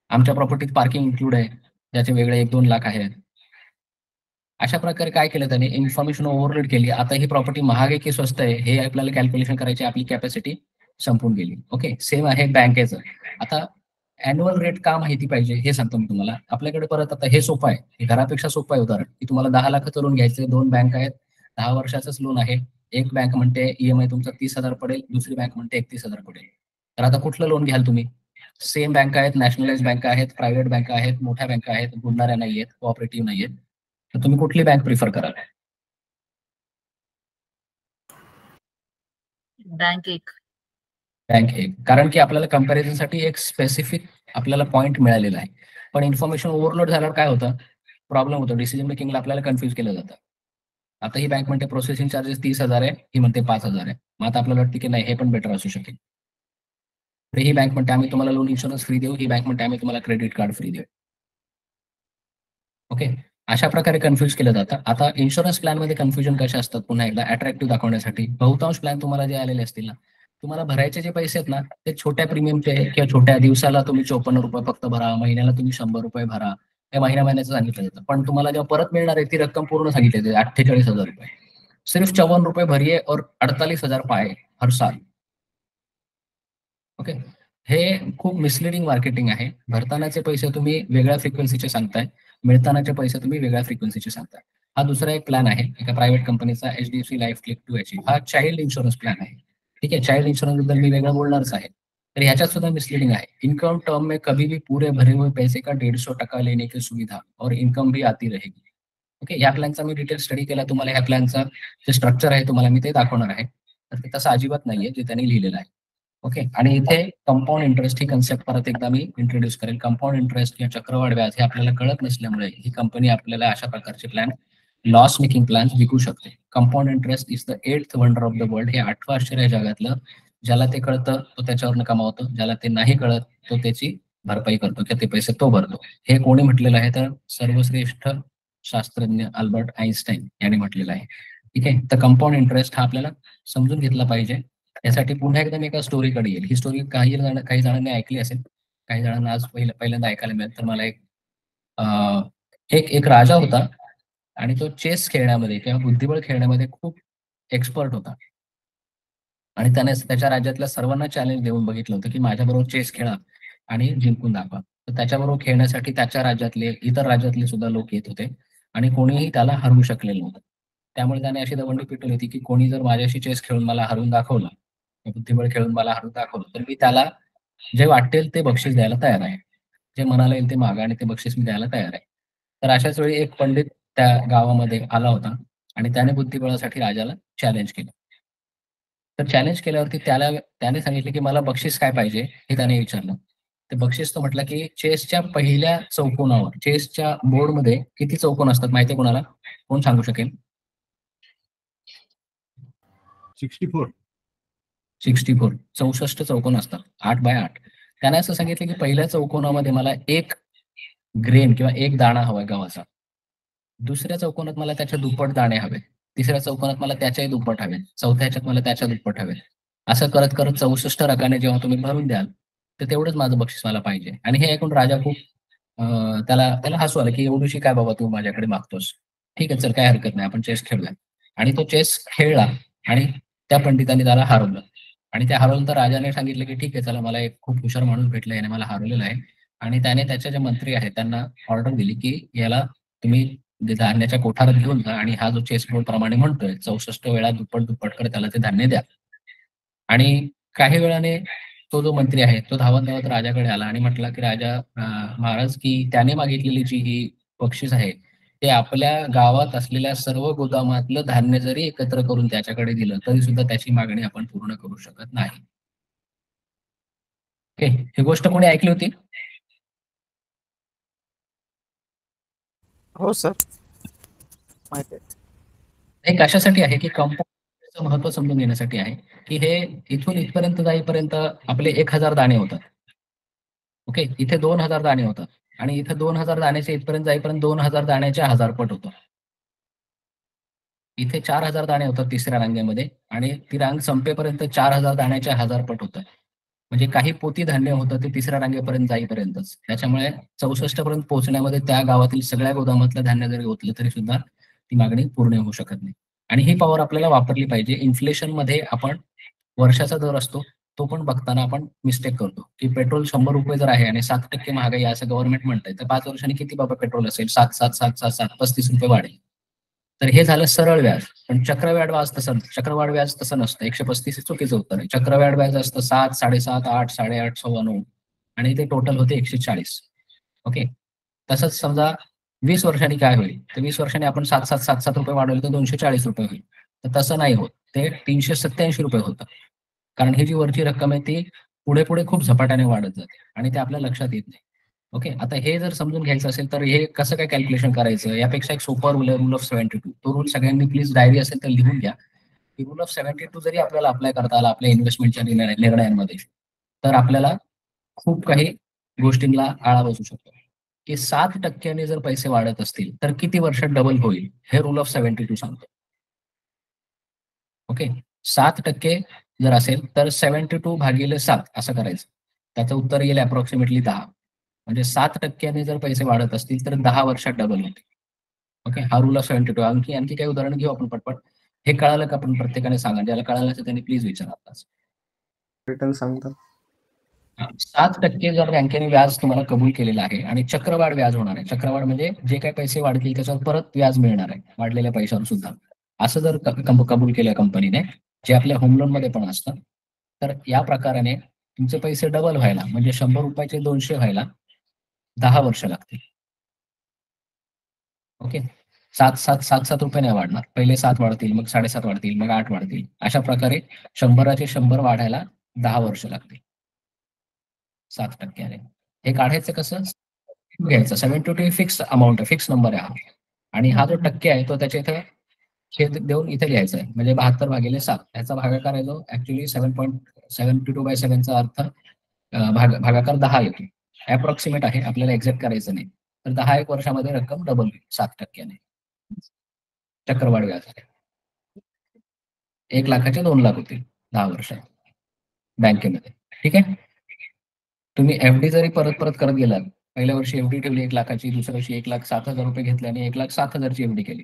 आमच्या प्रॉपर्टीत पार्किंग इन्क्लूड आहे, त्याचे वेगळे 1-2 लाख आहेत. अशा प्रकारे काय केलं त्याने, इन्फॉर्मेशन ओव्हरलोड केली. आता ही प्रॉपर्टी महाग आहे की स्वस्त आहे हे आपल्याला कॅल्क्युलेशन करायची आपली कॅपॅसिटी संपून गेली. ओके, सेम आहे बँकेचं. आता अॅन्युअल रेट का माहिती पाहिजे हे सांगतो मी तुम्हाला. आपल्याकडे परत आता हे सोपं आहे, हे घरापेक्षा सोपं आहे उदाहरण, की तुम्हाला 10 लाखाचं लोन घ्यायचं, 2 बँक आहेत, 10 वर्षाचंच लोन आहे. एक बँक म्हणते ईएमआय तुमचा 30,000 पडेल, दुसरी बँक म्हणते 31,000 पडेल. तर आता कुठलं लोन घ्याल तुम्ही? सेम बँक आहेत, नॅशनलाइज बँक आहेत, प्रायव्हेट बँक आहेत, मोठ्या बँक आहेत, बुडणाऱ्या नाहीयेत, कोऑपरेटिव्ह नाहीयेत. तर तुम्ही कुठली बँक प्रिफर कराल? बँक एक. बँक एक, कारण की आपल्याला कंपॅरिझनसाठी एक स्पेसिफिक आपल्याला पॉईंट मिळालेला आहे. पण इन्फॉर्मेशन ओव्हरलोड झाल्यावर काय होतं, प्रॉब्लेम होतो. डिसिजन मेकिंगला आपल्याला कन्फ्युज केलं जातं. आता ही बँक म्हणते प्रोसेसिंग चार्जेस 30,000 आहे, ही म्हणते 5,000 आहे. मग आता आपल्याला वाटतं की नाही, हे पण बेटर असू शकेल. तर ही बँक म्हणते आम्ही तुम्हाला लोन इन्शुरन्स फ्री देऊ, ही बँक म्हणते आम्ही तुम्हाला क्रेडिट कार्ड फ्री देऊ. ओके, अशा प्रकारे कन्फ्युज केलं जातं. आता इन्शुरन्स प्लॅनमध्ये कन्फ्युजन कशा असतात, पुन्हा एकदा अट्रॅक्टिव्ह दाखवण्यासाठी बहुतांश प्लॅन तुम्हाला जे आलेले असतील ना, तुम्हाला भरायचे जे पैसे आहेत ना, ते छोट्या प्रीमियमचे किंवा छोट्या दिवसाला तुम्ही ₹54 फक्त भरा, महिन्याला तुम्ही ₹100 भरा, हे महिन्याचं सांगितलं जातं. पण तुम्हाला जेव्हा परत मिळणार आहे ती रक्कम पूर्ण सांगितली जाते, ₹48,000. सिर्फ ₹54 भरिए और 48,000 पाए हर साल. ओके, हे खूप मिसलिडिंग मार्केटिंग आहे. भरतानाचे पैसे तुम्ही वेगळ्या फ्रिक्वेन्सीचे सांगताय, मिळतानाचे पैसे तुम्ही वेगळ्या फ्रिक्वेन्सीचे सांगताय. हा दुसरा एक प्लॅन आहे एका प्रायव्हेट कंपनीचा, HDFC life click to achieve. हा चाइल्ड इन्शुरन्स प्लॅन आहे. ठीक है, चाइल्ड इंश्योरेंस बद्दल मी वेगळं बोलणारच आहे. तर ह्याच्यात सुद्धा मिसलिडिंग आहे. इनकम टर्म में कभी भी पूरे भरे हुए पैसे का 150% लेने की सुविधा और इनकम भी आती रहेगी. ओके, ह्या प्लॅनचा मी डिटेल स्टडी केला. तुम्हाला ह्या प्लॅनचा जे स्ट्रक्चर आहे तुम्हाला मी ते दाखवणार आहे. तर ते तसं अजिबात नाहीये जे त्यांनी लिहिलेलं आहे. ओके, आणि इथे कंपाऊंड इंटरेस्ट ही कन्सेप्ट परत एकदा मी इंट्रोड्यूस करेल. कंपाऊंड इंटरेस्ट किंवा चक्रवाढ व्याज हे आपल्याला कळत नसल्यामुळे ही कंपनी आपल्याला अशा प्रकारचे प्लॅन, लॉस मेकिंग प्लॅन विकू शकते. Compound interest is the 8th wonder of the world. हे 8वं आश्चर्य जगातलं. ज्याला ते कळतं तो त्याच्यावरनं कमावतो, ज्याला ते नाही कळत तो त्याची भरपाई करतो किंवा ते पैसे तो भरतो. हे कोणी म्हटलेलं आहे तर सर्वश्रेष्ठ शास्त्रज्ञ अल्बर्ट आइन्स्टाईन यांनी म्हटलेलं आहे. ठीक आहे, तर कंपाऊंड इंटरेस्ट हा आपल्याला समजून घेतला पाहिजे. यासाठी पुन्हा एकदा मी एका स्टोरीकडे येईल. ही स्टोरी काही जणांनी ऐकली असेल, काही जणांना आज पहिल्यांदा ऐकायला मिळेल. तर मला एक राजा होता आणि तो चेस खेळण्यामध्ये किंवा बुद्धिबळ खेळण्यामध्ये खूप एक्सपर्ट होता. आणि त्याने त्याच्या राज्यातल्या सर्वांना चॅलेंज देऊन बघितलं होतं की माझ्याबरोबर चेस खेळा आणि जिंकून दाखवा. तर त्याच्याबरोबर खेळण्यासाठी त्याच्या राज्यातले, इतर राज्यातले सुद्धा लोक येत होते आणि कोणीही त्याला हरवू शकलेलं नव्हतं. त्यामुळे त्याने अशी दवंडी पिटवली होती की कोणी जर माझ्याशी चेस खेळून मला हरवून दाखवलं, बुद्धिबळ खेळून मला हरवून दाखवलं, तर मी त्याला जे वाटेल ते बक्षीस द्यायला तयार आहे. जे मनाला येईल ते मागा आणि ते बक्षीस मी द्यायला तयार आहे. तर अशाच वेळी एक पंडित त्या गावामध्ये आला होता आणि त्याने बुद्धिबळासाठी राजाला चॅलेंज केलं. तर चॅलेंज केल्यावरती त्याने सांगितलं की मला बक्षीस काय पाहिजे हे त्याने विचारलं. ते बक्षीस तो म्हटलं की चेसच्या पहिल्या चौकोनावर, चेसच्या बोर्डमध्ये किती चौकोन असतात माहिती आहे कोणाला? कोण सांगू शकेल? 64. 64. 64 चौकोन असतात, 8x8. त्याने असं सांगितलं की पहिल्या चौकोनामध्ये मला 1 ग्रेन किंवा 1 दाणा हवाय गव्हाचा. दुसऱ्या चौकोनात मला त्याच्या दुप्पट दाणे हवेत. तिसऱ्या चौकोनात मला त्याच्याही दुप्पट हवेत. चौथ्या ह्याच्यात मला त्याच्या दुप्पट हवेत. असं करत करत 64 रकाने जेव्हा तुम्ही भरून द्याल, तर तेवढंच माझं बक्षीस मला पाहिजे. आणि हे ऐकून राजा खूप त्याला हसू आलं की एवढीशी काय बाबा तू माझ्याकडे मागतोस? ठीक आहे, चल काही हरकत नाही, आपण चेस खेळूया. आणि तो चेस खेळला आणि त्या पंडितांनी त्याला हरवलं. आणि त्या हरवलं तर राजाने सांगितलं की ठीक आहे, चला मला एक खूप हुशार माणूस भेटला, याने मला हरवलेलं आहे. आणि त्याने त्याच्या जे मंत्री आहेत त्यांना ऑर्डर दिली की याला तुम्ही धान्याच्या कोठारात घेऊन जा आणि हा जो चेस बोर्ड प्रमाणे म्हणतोय 64 वेळा दुप्पट कर त्याला ते धान्य द्या. आणि काही वेळाने तो जो मंत्री आहे तो धावत राजाकडे आला आणि म्हटला की राजा महाराज, की त्याने मागितलेली जी ही बक्षीस आहे ते आपल्या गावात असलेल्या सर्व गोदामातलं धान्य जरी एकत्र करून त्याच्याकडे दिलं तरी सुद्धा त्याची मागणी आपण पूर्ण करू शकत नाही. ओके, ही गोष्ट कोणी ऐकली होती? हो सर, माहिती आहे. हे कशासाठी आहे की कंपाऊंडचं महत्व समजून घेण्यासाठी आहे की हे इथून इथपर्यंत जाईपर्यंत आपले 1000 दाणे होतात. ओके, इथे 2000 दाणे होतात आणि इथे 2000 दाण्याचे इथपर्यंत जाईपर्यंत 2000 दाण्याच्या 1000 पट होतं. इथे 4000 दाणे होतात तिसऱ्या रांगेमध्ये आणि ती रांग संपेपर्यंत 4000 दाण्याच्या 1000 पट होतं. म्हणजे काही पोती धान्य होतं ते तिसऱ्या रांगेपर्यंत जाईपर्यंतच. त्याच्यामुळे 64 पर्यंत पोहोचण्यामध्ये त्या गावातील सगळ्या गोदामातलं धान्य जरी ओतलं तरी सुद्धा ती मागणी पूर्ण होऊ शकत नाही. आणि ही पॉवर आपल्याला वापरली पाहिजे. इन्फ्लेशनमध्ये आपण वर्षाचा दर असतो, तो पण बघताना आपण मिस्टेक करतो, की पेट्रोल ₹100 जर आहे आणि 7% महागाई आहे असं गव्हर्नमेंट म्हणतंय, तर 5 वर्षांनी किती बाबा पेट्रोल असेल? 7 ₹35 वाढेल. तर हे झालं सरळ व्याज. पण चक्रवाढ व्याज तसं नसतं. 135 हे चुकीचं उत्तर आहे. चक्रवाढ व्याज असतं 7, 7.5, 8, 8.5, 9.25 आणि ते टोटल होते 140. ओके. तसंच समजा 20 वर्षांनी काय होईल? तर 20 वर्षांनी आपण ₹7 वाढवले तर ₹240 होईल. तर तसं नाही होत. ते ₹387 होतं. कारण ही जी वरची रक्कम आहे ती पुढे-पुढे खूप झपाट्याने वाढत जाते आणि ते आपल्या लक्षात येत नाही. ओके. आता हे जर समजून घ्यायचं असेल तर हे कसं काय कॅल्क्युलेशन करायचं? यापेक्षा एक सोपा रूल आहे, रूल ऑफ 72. तो रूल सगळ्यांनी प्लीज डायरी असेल तर लिहून घ्या. की रूल ऑफ 72 जरी आपल्याला अप्लाय करता आला आपल्या इन्व्हेस्टमेंटच्या निर्णयांमध्ये, तर आपल्याला खूप काही गोष्टींना आळा बसू शकतो. की 7% जर पैसे वाढत असतील, तर किती वर्षात डबल होईल? हे रूल ऑफ 72 सांगतो. ओके. 7% जर असेल तर 72 भागिले 7 असं करायचं. त्याचं उत्तर येईल अप्रॉक्सिमेटली 10. म्हणजे 7% जर पैसे वाढत असतील तर 10 वर्षात डबल होते. ओके. हा रूल ऑफ 72. आणखी काही उदाहरण घेऊ आपण पटपट. हे कळालं का? आपण प्रत्येकाने सांगा. ज्याला कळालं असेल त्यांनी प्लीज विचारा आताच. रिटर्न सांगतात. 7% जर बँकेने व्याज तुम्हाला कबूल केलेलं आहे आणि चक्रवाढ व्याज होणार आहे. चक्रवाढ म्हणजे जे काही पैसे वाढतील त्याच्यावर परत व्याज मिळणार आहे, वाढलेल्या पैशावर सुद्धा. असं जर कबूल केलं कंपनीने, जे आपल्या होम लोनमध्ये पण असतं, तर या प्रकाराने तुमचे पैसे डबल व्हायला म्हणजे ₹100 200 व्हायला 10 वर्ष लागतील. ओके. 7 रुपये नाही वाढणार. पहिले 7 वाढतील, मग 7.5 वाढतील, मग 8 वाढतील. अशा प्रकारे 100चे 100 वाढायला 10 वर्ष लागतील. 7%. हे काढायचं कसं? घ्यायचं. 72 फिक्स अमाउंट आहे, फिक्स नंबर आहे हा. आणि हा जो टक्के आहे तो त्याच्या इथं छेद देऊन इथे लिहायचा आहे. म्हणजे 72/7 ह्याचा भागाकार आहे जो ऍक्च्युअली 7.72/7 चा अर्थ भागाकार 10 येतो. अप्रॉक्सिमेट आहे, आपल्याला एक्झॅक्ट करायचं नाही. तर 10 वर्षामध्ये रक्कम डबल होईल 7%. चक्रवाढ व्याज आहे. 1 लाखाचे 2 लाख होतील 10 वर्षात बँकेमध्ये. ठीक आहे. तुम्ही एफडी जरी परत करत गेलात, पहिल्या वर्षी एफडी ठेवली 1 लाखाची, दुसऱ्या वर्षी 1,07,000 घेतले आणि 1,07,000 एफडी केली.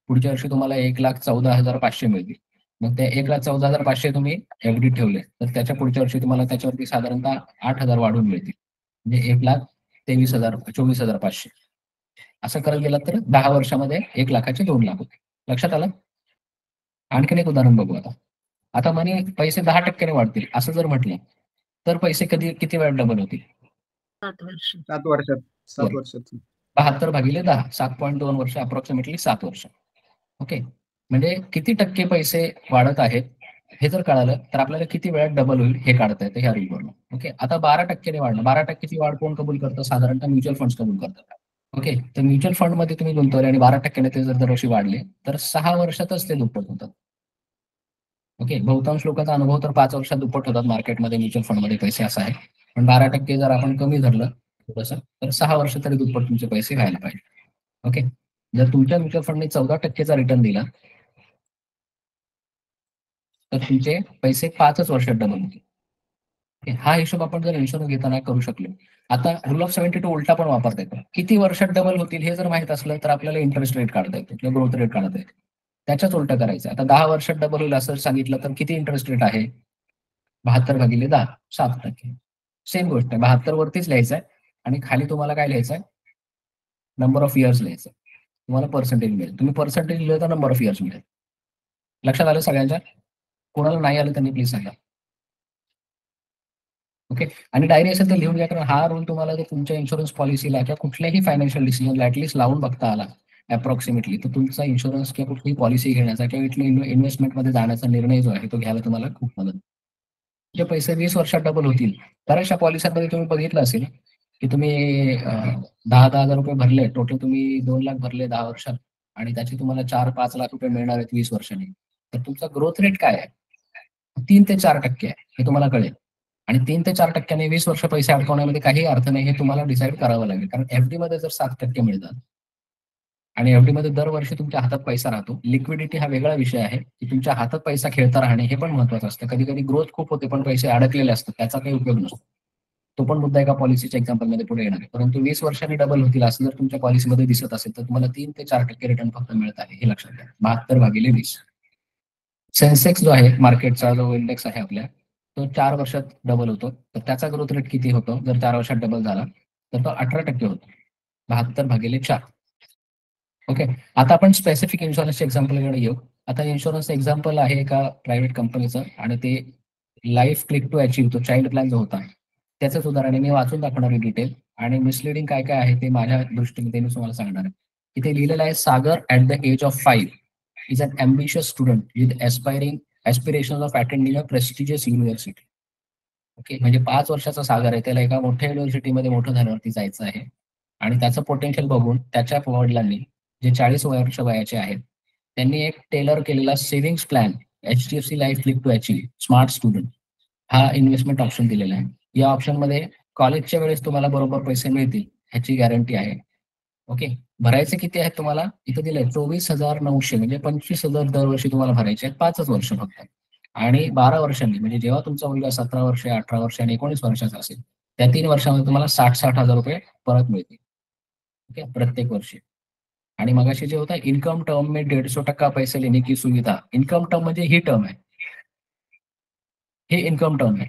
पुढच्या वर्षी तुम्हाला 1,14,500 मिळतील. मग त्या 1,14,500 तुम्ही एफडी ठेवले, तर त्याच्या पुढच्या वर्षी तुम्हाला त्याच्यावरती साधारणतः 8,000 वाढून मिळतील. म्हणजे 1,23,000 असं करत गेलात तर 10 वर्षामध्ये 1 लाखाचे 2 लाख होते. लक्षात आलं? आणखीन एक उदाहरण बघू आता. आता म्हणे पैसे 10% वाढतील असं जर म्हटलं, तर पैसे किती वेळात डबल होतील? 7 वर्षात. 7 वर्षात. 72/10 7.2 वर्ष, अप्रॉक्सिमेटली 7 वर्ष. ओके. म्हणजे किती टक्के पैसे वाढत आहेत हे जर कळालं तर आपल्याला किती वेळात डबल होईल हे काढता येतं ह्या रूलवरून. ओके. आता 12%ने वाढणं. 12%ची वाढ कोण कबूल करतं? साधारणतः म्युच्युअल फंड्स कबूल करतात. ओके. तर म्युच्युअल फंडमध्ये तुम्ही गुंतवले आणि 12%ने ते जर दरवर्षी वाढले तर 6 वर्षातच ते दुप्पट होतात. ओके. बहुतांश लोकांचा अनुभव तर 5 वर्षात दुप्पट होतात मार्केटमध्ये, म्युच्युअल फंडमध्ये पैसे असा आहे. पण 12% जर आपण कमी धरलं थोडंसं, तर 6 वर्ष तरी दुप्पट तुमचे पैसे व्हायला पाहिजे. ओके. जर तुमच्या म्युच्युअल फंडने 14%चा रिटर्न दिला, तर तुमचे पैसे 5च वर्षात डबल होतील. हा हिशोब आपण जर इन्शुरन्स घेताना करू शकलो. आता रूल ऑफ 72 उलटा पण वापरता येतो. किती वर्षात डबल होतील हे जर माहित असलं तर आपल्याला इंटरेस्ट रेट काढता येतो किंवा ग्रोथ रेट काढता येतो. त्याच्याच उलटं करायचं. आता 10 वर्षात डबल होईल असं सांगितलं तर किती इंटरेस्ट रेट आहे? 72/10 7%. सेम गोष्ट आहे. 72 वरतीच लिहायचं आहे आणि खाली तुम्हाला काय लिहायचं आहे? नंबर ऑफ इयर्स लिहायचं. तुम्हाला पर्सेंटेज मिळेल. तुम्ही पर्सेंटेज लिहिलं तर नंबर ऑफ इयर्स मिळेल. लक्षात आलं सगळ्यांच्या? कोणाला नाही आलं त्यांनी प्लीज सांगा. ओके. आणि डायरी असेल तर लिहून घ्या, कारण हा रूल तुम्हाला जर तुमच्या इन्शुरन्स पॉलिसीला किंवा कुठल्याही फायनान्शियल डिसिजनला ऍटलीस्ट लावून बघता आला अप्रॉक्सिमेटली, तर तुमचा इन्शुरन्स किंवा कुठलीही पॉलिसी घेण्याचा किंवा इथल्या इन्व्हेस्टमेंटमध्ये जाण्याचा निर्णय जो आहे तो घ्यायला तुम्हाला खूप मदत. जे पैसे 20 वर्षात डबल होतील. बऱ्याचशा पॉलिसीमध्ये तुम्ही बघितलं असेल की तुम्ही 10,000 रुपये भरले, टोटल तुम्ही 2 लाख भरले 10 वर्षात आणि त्याचे तुम्हाला 4-5 लाख रुपये मिळणार आहेत 20 वर्षांनी. तर तुमचा ग्रोथ रेट काय आहे? 3 ते 4% आहे, हे तुम्हाला कळेल. आणि 3 ते 4%ने 20 वर्ष पैसे अडकवण्यामध्ये काही अर्थ नाही, हे तुम्हाला डिसाईड करावं लागेल. कारण एफडी मध्ये जर 7% मिळतात आणि एफडी मध्ये दरवर्षी तुमच्या हातात पैसा राहतो. लिक्विडिटी हा वेगळा विषय आहे, की तुमच्या हातात पैसा खेळता राहणे हे पण महत्वाचं असतं. कधी कधी ग्रोथ खूप होते पण पैसे अडकलेले असतात, त्याचा काही उपयोग नसतो. तो पण मुद्दा एका पॉलिसीच्या एक्झाम्पलमध्ये पुढे येणार आहे. परंतु 20 वर्षांनी डबल होतील असं जर तुमच्या पॉलिसीमध्ये दिसत असेल तर तुम्हाला 3 ते 4% रिटर्न फक्त मिळत आहे, हे लक्षात घ्या. 72/20. सेन्सेक्स जो आहे मार्केटचा जो इंडेक्स आहे आपल्या, तो 4 वर्षात डबल होतो. तर त्याचा ग्रोथ रेट किती होतो जर 4 वर्षात डबल झाला तर तो 18% होतो. 72/4. ओके. आता आपण स्पेसिफिक इन्शुरन्सचे एक्झाम्पलकडे येऊ. आता इन्शुरन्स एक्झाम्पल आहे एका प्रायव्हेट कंपनीचं आणि ते लाईफ क्लिक टू अचीव्ह, तो चाइल्ड प्लॅन जो होता त्याचंच उदाहरण आहे. मी वाचून दाखवणार आहे डिटेल आणि मिसलिडिंग काय काय आहे ते माझ्या दृष्टीने मी तुम्हाला सांगणार आहे. इथे लिहिलेलं आहे, Sagar at the age of 5 is an ambitious student with aspirations of attending a prestigious university. Okay, म्हणजे 5 वर्षाचा सागर आहे, त्याला एका मोठ्या युनिव्हर्सिटीमध्ये मोठं झाल्यावरती जायचं आहे आणि त्याचं पोटेन्शियल बघून त्याच्या वडिलांनी जे 40 वर्ष वयाचे आहेत त्यांनी एक टेलर केलेला savings plan HDFC life click to achieve smart student हा इन्व्हेस्टमेंट ऑप्शन दिलेला आहे. या ऑप्शनमध्ये कॉलेजच्या वेळेस तुम्हाला बरोबर पैसे मिळतील ह्याची गॅरंटी आहे. ओके, भरायचे किती आहेत तुम्हाला इथं दिलंय 24,900 म्हणजे 25,000 दरवर्षी तुम्हाला भरायचे आहेत 5 वर्ष फक्त. आणि 12 वर्षांनी म्हणजे जेव्हा तुमचा मुलगा 17 वर्ष, 18 वर्ष आणि 19 वर्षाचा असेल त्या 3 वर्षामध्ये तुम्हाला 60,000 रुपये परत मिळतील. ओके, प्रत्येक वर्षी. आणि मगाशी जे होता इन्कम टर्म में 150% पैसे लेने की सुविधा. इन्कम टर्म म्हणजे ही टर्म आहे, हे इन्कम टर्म आहे.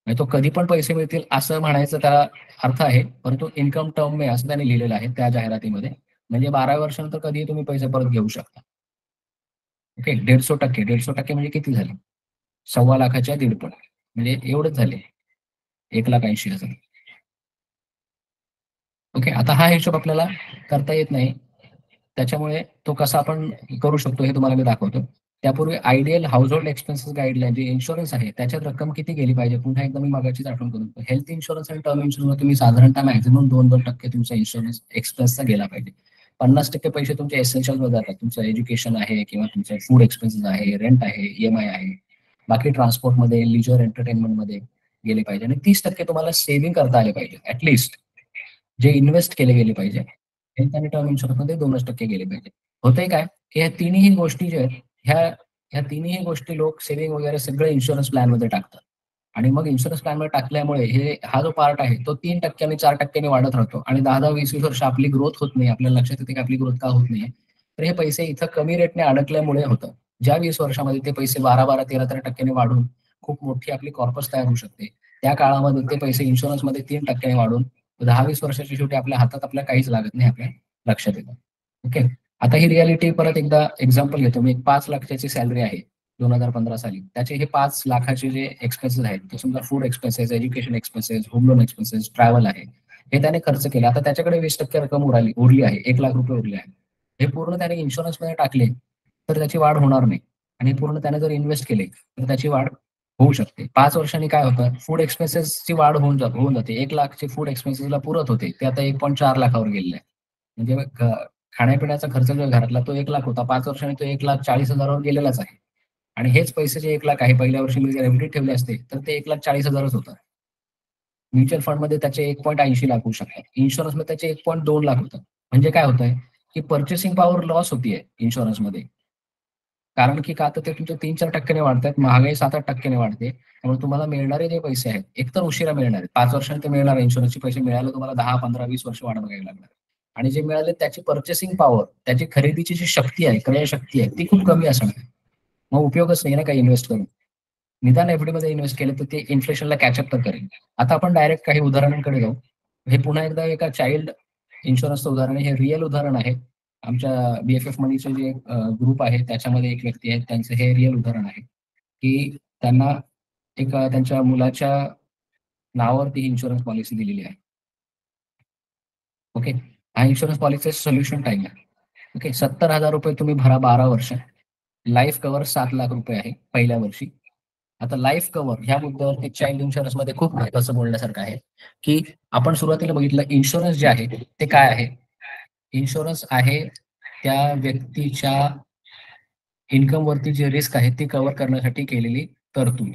म्हणजे तो कधी पण पैसे मिळतील असं म्हणायचं त्याला अर्थ आहे, परंतु इन्कम टर्म में असं त्याने लिहिलेलं आहे त्या जाहिरातीमध्ये. म्हणजे 12 वर्षानंतर कधीही तुम्ही पैसे परत घेऊ शकता. ओके, 150% म्हणजे किती झाले? 1.25 लाखाच्या 1.5 पट म्हणजे एवढंच झाले, 1,80,000. ओके, आता हा हिशोब आपल्याला करता येत नाही, त्याच्यामुळे तो कसा आपण करू शकतो हे तुम्हाला मी दाखवतो. त्यापूर्वी आयडियल हाऊसहोल्ड एक्सपेन्सेस गाईडलाईन जे इन्शुरन्स आहे त्याच्यात रक्कम किती गेली पाहिजे पुन्हा एकदा मी मागाचीच आठवण करून. हेल्थ इन्शुरन्स आणि टर्म इन्शुरन्स तुम्ही साधारणतः मॅक्झिमम 2% तुमचा इन्शुरन्स एक्सपेन्सचा गेला पाहिजे. 50% पैसे तुमच्या एसेन्शियलमध्ये जातात. तुमचं एज्युकेशन आहे किंवा तुमचे फूड एक्सपेन्सेस आहे, रेंट आहे, EMI आहे, बाकी ट्रान्सपोर्टमध्ये, लिजर एंटरटेनमेंटमध्ये गेले पाहिजे. आणि 30% तुम्हाला सेव्हिंग करता आले पाहिजे ऍटलिस्ट, जे इन्व्हेस्ट केले गेले पाहिजे. हेल्थ आणि टर्म इन्शुरन्समध्ये 2% गेले पाहिजे. होतंय काय की ह्या तिन्ही गोष्टी जे आहेत ह्या तिन्ही गोष्टी लोक सेव्हिंग वगैरे सगळं इन्शुरन्स प्लॅनमध्ये टाकतात आणि मग इन्शुरन्स प्लॅनमध्ये टाकल्यामुळे हा जो पार्ट आहे तो 3% 4% वाढत राहतो आणि 10-10, 20-20 वर्ष आपली ग्रोथ होत नाही. आपल्याला लक्षात येते की आपली ग्रोथ का होत नाहीये, तर हे पैसे इथं कमी रेटने अडकल्यामुळे होतं. ज्या 20 वर्षामध्ये ते पैसे 12-12, 13-13% वाढून खूप मोठी आपली कॉर्पस तयार होऊ शकते, त्या काळामध्ये ते पैसे इन्शुरन्समध्ये 3% वाढून 10-20 वर्षाच्या शेवटी आपल्या हातात आपल्या काहीच लागत नाही, आपल्या लक्षात येतं. ओके, आता ही रियालिटी परत एकदा एक्झाम्पल घेतो मी. 5 लाखाची सॅलरी आहे 2015 साली, त्याचे हे 5 लाखाचे जे एक्सपेन्सेस आहेत ते समजा food expenses, education expenses, home loan expenses, travel आहे, हे त्याने खर्च केला. आता त्याच्याकडे 20% रक्कम उरली आहे, 1 लाख रुपये उरले आहे. हे पूर्ण त्याने इन्शुरन्समध्ये टाकले तर त्याची वाढ होणार नाही आणि पूर्ण त्याने जर इन्व्हेस्ट केले तर त्याची वाढ होऊ शकते. 5 वर्षांनी काय होतं, फूड एक्सपेन्सेसची वाढ होऊन जाते. 1 लाखचे फूड एक्सपेन्सेसला पुरत होते ते आता 1.4 लाखावर गेलेले आहे. म्हणजे खाण्यापिण्याचा खर्च जो घरातला तो 1 लाख होता, 5 वर्षांनी तो 1,40,000वर गेलेलाच आहे. आणि हेच पैसे जे 1 लाख आहे पहिल्या वर्षी मी जर एफडी ठेवले असते तर ते 1,40,000च होतं. म्युच्युअल फंडमध्ये त्याचे 1.80 लाख होऊ शकतात, इन्शुरन्समध्ये त्याचे 1.2 लाख होतात. म्हणजे काय होतंय की पर्चेसिंग पॉवर लॉस होतीये इन्शुरन्समध्ये. कारण की का तर ते तुमच्या 3-4% वाढतात, महागाई 7-8% वाढते. त्यामुळे तुम्हाला मिळणारे जे पैसे आहेत एकतर उशिरा मिळणार आहेत. 5 वर्षांनी ते मिळणार आहे, इन्शुरन्सचे पैसे मिळायला तुम्हाला 10, 15, 20 वर्ष वाट बघावी लागणार. आणि जे मिळाले त्याची पर्चेसिंग पॉवर, त्याची खरेदीची जी शक्ती आहे, क्रयशक्ती आहे, ती खूप कमी असणार. मग उपयोगच नाही ना काही इन्व्हेस्ट करून. निदान एफडी मध्ये इन्व्हेस्ट केलं तर ते इन्फ्लेशनला कॅचअप तर करेल. आता आपण डायरेक्ट काही उदाहरणांकडे जाऊ. हे पुन्हा एकदा एका चाइल्ड इन्शुरन्सचं उदाहरण आहे. हे रिअल उदाहरण आहे. आमच्या BFF मनीचे जे ग्रुप आहे त्याच्यामध्ये एक व्यक्ती आहे, त्यांचं हे रिअल उदाहरण आहे की त्यांना त्यांच्या मुलाच्या नावावरती इन्शुरन्स पॉलिसी दिलेली आहे. ओके, हा इन्शुरन्स पॉलिसीचं सोल्युशन टाइम आहे. ओके, 70,000 रुपये तुम्ही भरा 12 वर्ष. लाईफ कव्हर 7 लाख रुपये आहे पहिल्या वर्षी. आता लाईफ कव्हर ह्या मुद्द्यावरती चाइल्ड इन्शुरन्स मध्ये खूप महत्वाचं बोलण्यासारखं आहे की आपण सुरुवातीला बघितलं इन्शुरन्स जे आहे ते काय आहे. इन्शुरन्स आहे त्या व्यक्तीच्या इन्कम वरती जे रिस्क आहे ती कव्हर करण्यासाठी केलेली तरतूद.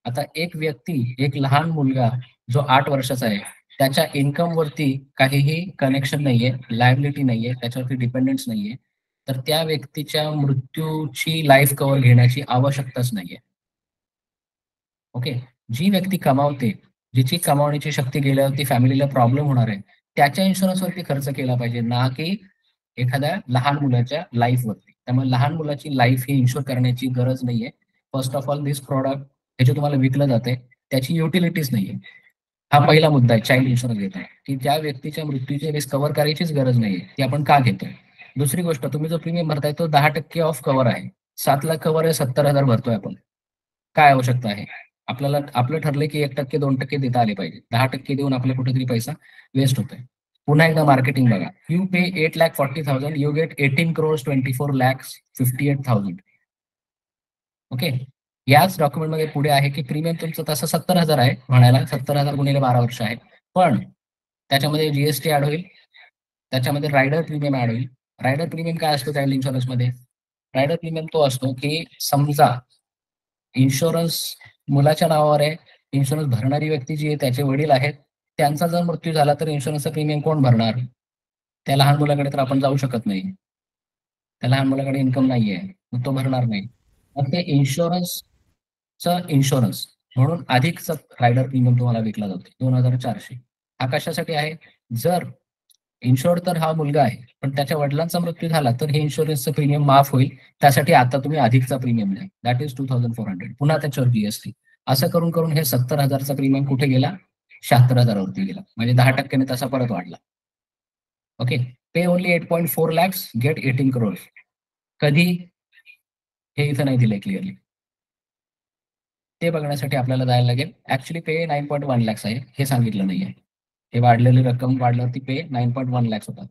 आता एक व्यक्ती, एक लहान मुलगा जो 8 वर्षाचा आहे, त्याच्या इन्कम वरती काहीही कनेक्शन नाहीये, लायबिलिटी नाहीये, त्याच्यावरती डिपेंडन्स नाहीये, तर त्या व्यक्तीच्या मृत्यूची लाईफ कव्हर घेण्याची आवश्यकताच नाहीये. ओके, जी व्यक्ती कमावते, जिची कमावण्याची शक्ती गेल्यावरती फॅमिलीला प्रॉब्लेम होणार आहे त्याच्या इन्शुरन्सवरती खर्च केला पाहिजे, ना की एखाद्या लहान मुलाच्या लाईफवरती. त्यामुळे लहान मुलाची लाईफ ही इन्शुर करण्याची गरज नाहीये. First of all this product हे जे तुम्हाला विकलं जाते त्याची युटिलिटीज नाहीये. हा पहिला मुद्दा आहे चाइल्ड इन्शुरन्स घेताना, की ज्या व्यक्तीच्या मृत्यूची रिस्क कव्हर करायचीच गरज नाहीये ती आपण का घेतोय. दुसरी गोष्ट, तुम्ही जो प्रीमियम भरताय तो 10% ऑफ कव्हर आहे. 7 लाख कव्हर आहे, 70,000 भरतोय आपण. काय आवश्यकता आहे? आपल्याला आपलं ठरलंय की 1% 2% देता आले पाहिजे. 10% देऊन आपला कुठेतरी पैसा वेस्ट होतोय. पुन्हा एकदा मार्केटिंग बघा. You pay 8,40,000, you get 18 crores 24,58,000. Okay. याच डॉक्युमेंटमध्ये पुढे आहे की प्रीमियम तुमचं तसं 70,000 आहे म्हणायला, 70,000 गुणिले 12 वर्ष आहे. पण त्याच्यामध्ये जीएसटी ऍड होईल, त्याच्यामध्ये रायडर प्रीमियम ऍड होईल. रायडर प्रीमियम काय असतो चाइल्ड इन्शुरन्समध्ये? रायडर प्रीमियम तो असतो की समजा इन्शुरन्स मुलाच्या नावावर आहे, इन्शुरन्स भरणारी व्यक्ती जी आहे त्याचे वडील आहेत, त्यांचा जर मृत्यू झाला तर इन्शुरन्सचा प्रीमियम कोण भरणार? त्या लहान मुलाकडे तर आपण जाऊ शकत नाही. त्या लहान मुलाकडे इन्कम नाहीये, मग तो भरणार नाही. मग ते इन्शुरन्सचं इन्शुरन्स म्हणून अधिकचा रायडर प्रीमियम तुम्हाला विकला जातो 2,400. हा कशासाठी आहे? जर इन्शुअर्ड तर हा मुलगा आहे, पण त्याच्या वडिलांचा मृत्यू झाला तर हे इन्शुरन्सचं प्रीमियम माफ होईल. त्यासाठी आता तुम्ही अधिकचा प्रीमियम द्या, दॅट इज 2,400. पुन्हा त्याच्यावर जीएसटी. असं करून करून हे 70,000चा प्रीमियम कुठे गेला? 76,000 वरती गेला. म्हणजे 10% तसा परत वाढला. ओके. पे ओनली 8.4 lakhs, गेट 18 crores. कधी? हे इथं नाही दिलंय क्लिअरली. ते बघण्यासाठी आपल्याला जायला लागेल. ऍक्च्युली पे 9.1 lakhs आहे, हे सांगितलं नाहीये. हे वाढलेली रक्कम वाढल्यावरती पे 9.1 lakhs होतात.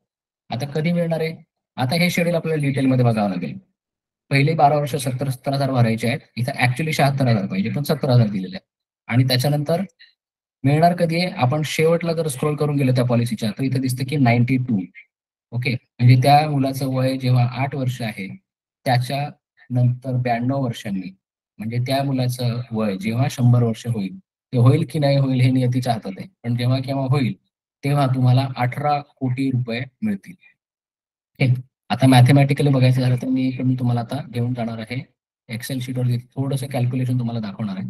आता कधी मिळणार आहे? आता हे शेड्यूल आपल्याला डिटेलमध्ये बघावं लागेल. पहिले 12 वर्ष 70,000 भरायचे आहेत. इथं ऍक्च्युली 76,000 पाहिजे, पण 70,000 दिलेले आहेत. आणि त्याच्यानंतर मिळणार कधी आहे? आपण शेवटला जर स्क्रोल करून गेलो त्या पॉलिसीच्या, तर इथं दिसतं की 92. ओके. म्हणजे त्या मुलाचं वय जेव्हा 8 वर्ष आहे, त्याच्या नंतर 92 वर्षांनी, म्हणजे त्या मुलाचं वय जेव्हा 100 वर्ष होईल, ते होईल की नाही होईल हे नियतीच्या हातात आहे. पण जेव्हा केव्हा होईल तेव्हा तुम्हाला 18 कोटी रुपये मिळतील. ठीक. आता मॅथमॅटिकली बघायचं झालं तर मी इकडून तुम्हाला आता घेऊन जाणार आहे एक्सेल शीटवर, थोडंसं कॅल्क्युलेशन तुम्हाला दाखवणार आहे.